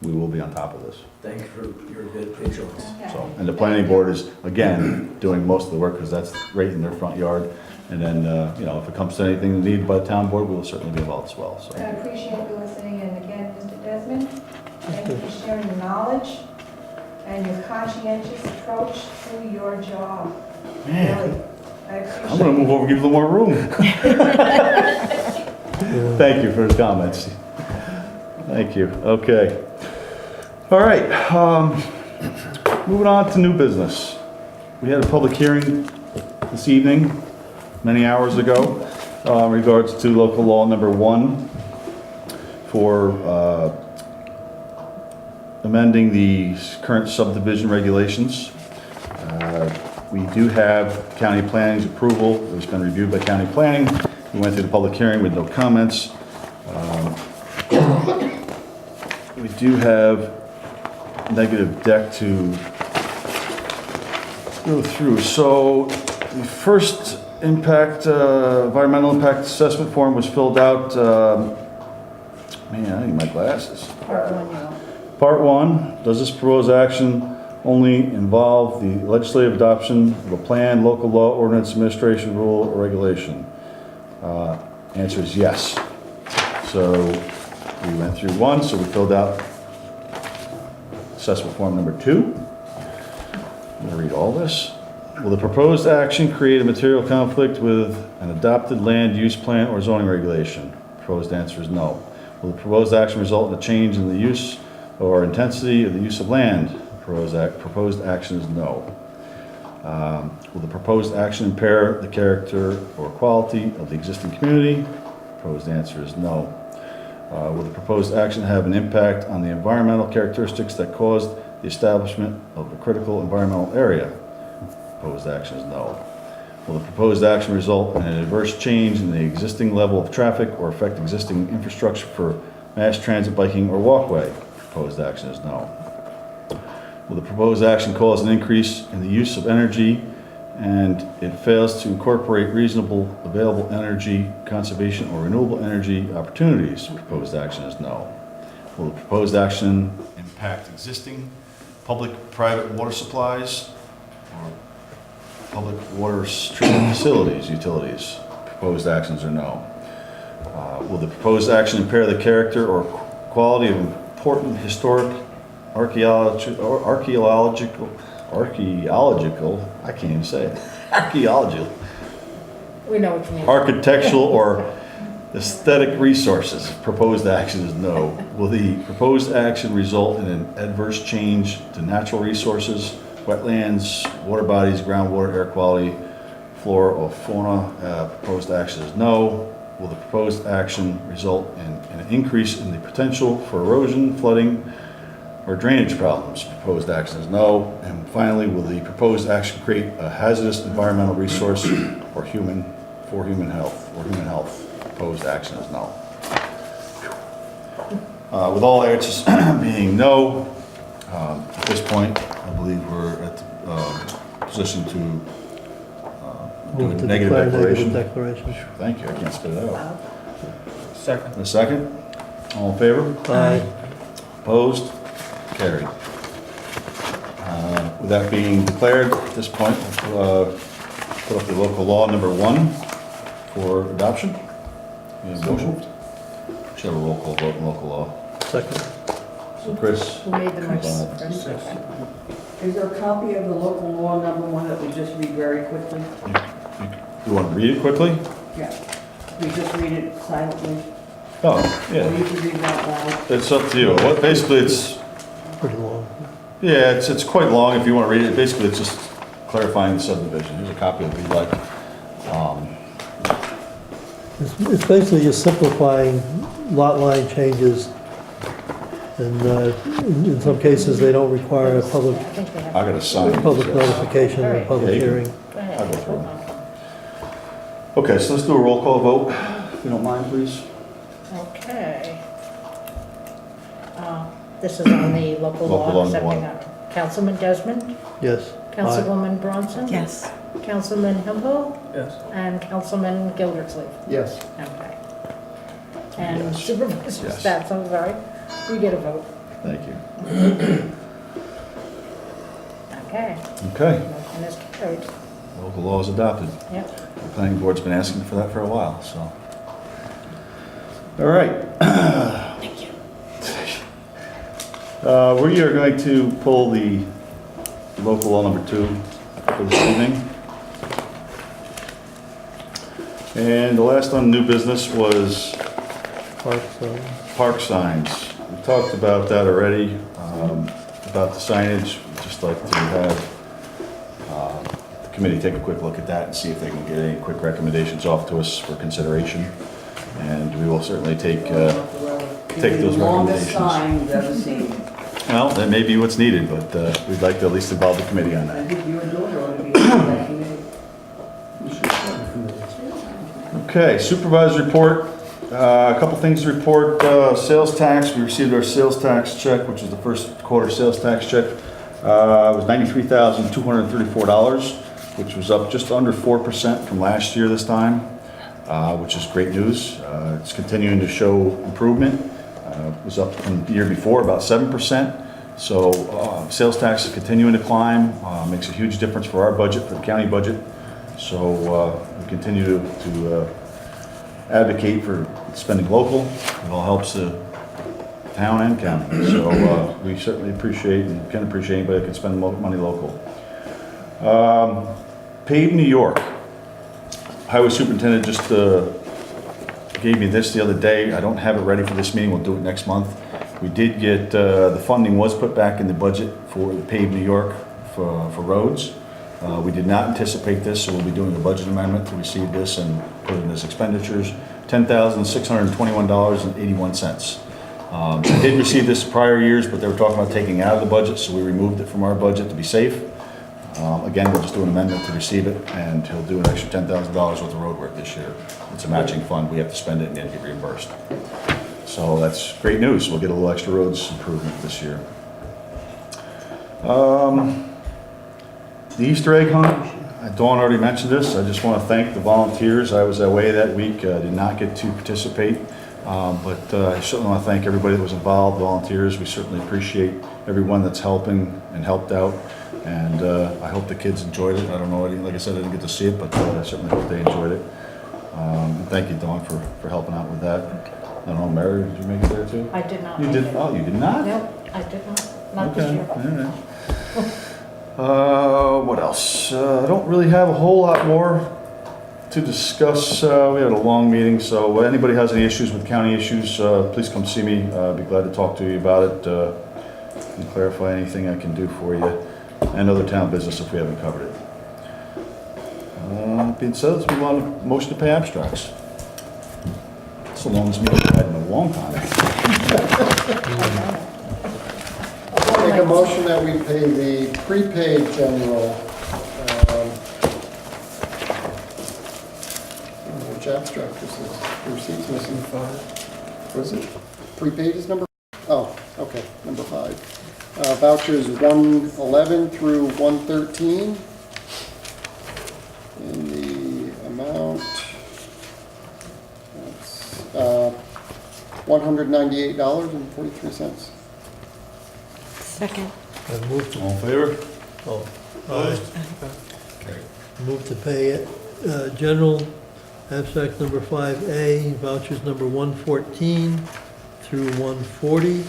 we will be on top of this. Thank you for your vigilance. So, and the planning board is, again, doing most of the work, because that's right in their front yard. And then, you know, if it comes to anything needed by the town board, we'll certainly be involved as well, so. I appreciate you listening, and again, Mr. Desmond, thank you for sharing your knowledge and your conscientious approach to your job. Man. Really, I appreciate I'm gonna move over, give you a little more room. Thank you for his comments. Thank you, okay. All right, moving on to new business. We had a public hearing this evening, many hours ago, in regards to local law number 1 for amending the current subdivision regulations. We do have county planning's approval. It's been reviewed by county planning. We went through the public hearing with no comments. We do have negative deck to go through. So the first environmental impact assessment form was filled out, man, I need my glasses. Part 1, does this proposed action only involve the legislative adoption of a plan, local law, ordinance, administration, rule, or regulation? Answer is yes. So we went through 1, so we filled out assessment form number 2. I'm going to read all this. Will the proposed action create a material conflict with an adopted land use plan or zoning regulation? Proposed answer is no. Will the proposed action result in a change in the use or intensity of the use of land? Proposed action is no. Will the proposed action impair the character or quality of the existing community? Proposed answer is no. Will the proposed action have an impact on the environmental characteristics that caused the establishment of a critical environmental area? Proposed action is no. Will the proposed action result in an adverse change in the existing level of traffic or affect existing infrastructure for mass transit, biking, or walkway? Proposed action is no. Will the proposed action cause an increase in the use of energy and it fails to incorporate reasonable available energy conservation or renewable energy opportunities? Proposed action is no. Will the proposed action impact existing public-private water supplies or public water treatment facilities, utilities? Proposed actions are no. Will the proposed action impair the character or quality of important historic, archaeological, I can't even say it, archaeological, We know what you mean. architectural or aesthetic resources? Proposed action is no. Will the proposed action result in an adverse change to natural resources, wetlands, water bodies, groundwater, air quality, flora or fauna? Proposed action is no. Will the proposed action result in an increase in the potential for erosion, flooding, or drainage problems? Proposed action is no. And finally, will the proposed action create a hazardous environmental resource or human health? Proposed action is no. With all answers being no, at this point, I believe we're at the position to do a Move to negative declare declaration. negative declaration. Thank you, I can't spit it out. Second. A second? All in favor? Aye. Opposed? Carried. With that being declared, at this point, we'll put up the local law number 1 for adoption. Need a motion? Should have a roll call vote on local law. Second. So Chris? Who made the motion? Is there a copy of the local law number 1 that we just read very quickly? You want to read it quickly? Yeah. We just read it silently? Oh, Or yeah. you can read it out loud? It's up to you. What, basically, it's, Pretty long. yeah, it's quite long if you want to read it. Basically, it's just clarifying the subdivision. Here's a copy if you'd like. It's basically just simplifying lot line changes And in some cases, they don't require a public, I got to sign. public notification or public Yeah, you can- hearing. Go ahead. I'll go through them. Okay, so let's do a roll call vote, if you don't mind, please. Okay. This is on the local Local law law accepting one. that. Councilman Desmond? Yes. Councilwoman Bronson? Yes. Councilman Himpel? Yes. And Councilman Gildersleeve? Yes. Okay. And Yes. Supervisor Yes. Stats, I'm sorry. We get a vote. Thank you. Okay. Okay, Motion is carried. local law is adopted. Yep. The planning board's been asking for that for a while, so. All right. Thank you. We are going to pull the local law number 2 for this evening. And the last on new business was park signs. We talked about that already, about the signage. We'd just like to have the committee take a quick look at that and see if they can get any quick recommendations off to us for consideration. And we will certainly take those The longest recommendations. sign you've ever seen. Well, that may be what's needed, but we'd like to at least involve the committee on I that. think you and daughter ought to be on that committee. Okay, Supervisors Report. A couple things to report. Sales tax, we received our sales tax check, which is the first quarter sales tax check. It was $93,234, which was up just under 4% from last year this time, which is great news. It's continuing to show improvement. It was up from the year before, about 7%. So sales tax is continuing to climb, makes a huge difference for our budget, for the county budget. So we continue to advocate for spending local. It all helps the town and county. So we certainly appreciate and can appreciate anybody that can spend money local. Pave New York. Highway Superintendent just gave me this the other day. I don't have it ready for this meeting. We'll do it next month. We did get, the funding was put back in the budget for the Pave New York for roads. We did not anticipate this, so we'll be doing a budget amendment to receive this and put it as expenditures, $10,621.81. I did receive this prior years, but they were talking about taking it out of the budget, so we removed it from our budget to be safe. Again, we'll just do an amendment to receive it, and he'll do an extra $10,000 worth of road work this year. It's a matching fund. We have to spend it and then get reimbursed. So that's great news. We'll get a little extra roads improvement this year. The Easter egg hunt, Dawn already mentioned this. I just want to thank the volunteers. I was away that week, did not get to participate, but I certainly want to thank everybody that was involved, volunteers. We certainly appreciate everyone that's helping and helped out, and I hope the kids enjoyed it. I don't know, like I said, I didn't get to see it, but I certainly hope they enjoyed it. Thank you, Dawn, for helping out with that. I don't know, Mary, did you make it there too? I did not. You make did? it. Oh, you did not? Nope, I did not. Not this year. All right. What else? I don't really have a whole lot more to discuss. We had a long meeting, so anybody has any issues with county issues, please come see me. I'd be glad to talk to you about it and clarify anything I can do for you, and other town business if we haven't covered it. Being said, let's move on to motion to pay abstracts. It's the longest meeting I've had in a long time. Make a motion that we pay the prepaid general, which abstract is this? The receipt's missing 5. What is it? Prepaid is number, oh, okay, number 5. Vouchers 111 through 113. In the amount, that's $198.43. Second. I move to, All in favor? oh, aye. Move to pay general abstract number 5A, vouchers number 114 through 140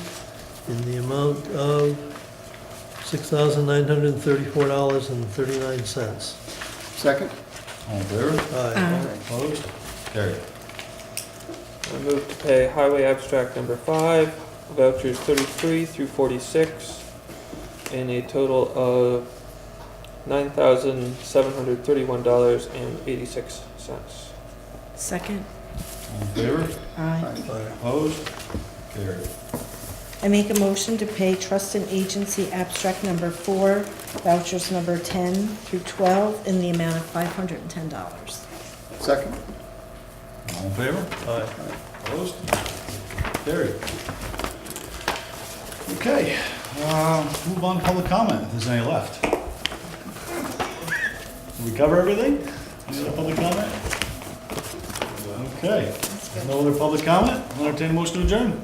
in the amount of $6,934.39. Second? All in favor? Aye. Opposed? Carried. I move to pay highway abstract number 5, vouchers 33 through 46, in a total of $9,731.86. Second. All in favor? Aye. Opposed? Carried. I make a motion to pay trust and agency abstract number 4, vouchers number 10 through 12 in the amount of $510. Second? All in favor? Aye. Opposed? Carried. Okay, move on to public comment, if there's any left. Did we cover everything? Any other public comment? Okay, no other public comment? I'll entertain a motion to adjourn.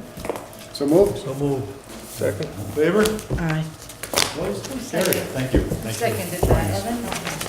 So moved? So moved. Second. All in favor? Aye. Opposed? Carried. Thank you. Thank you. Second, is that Evan?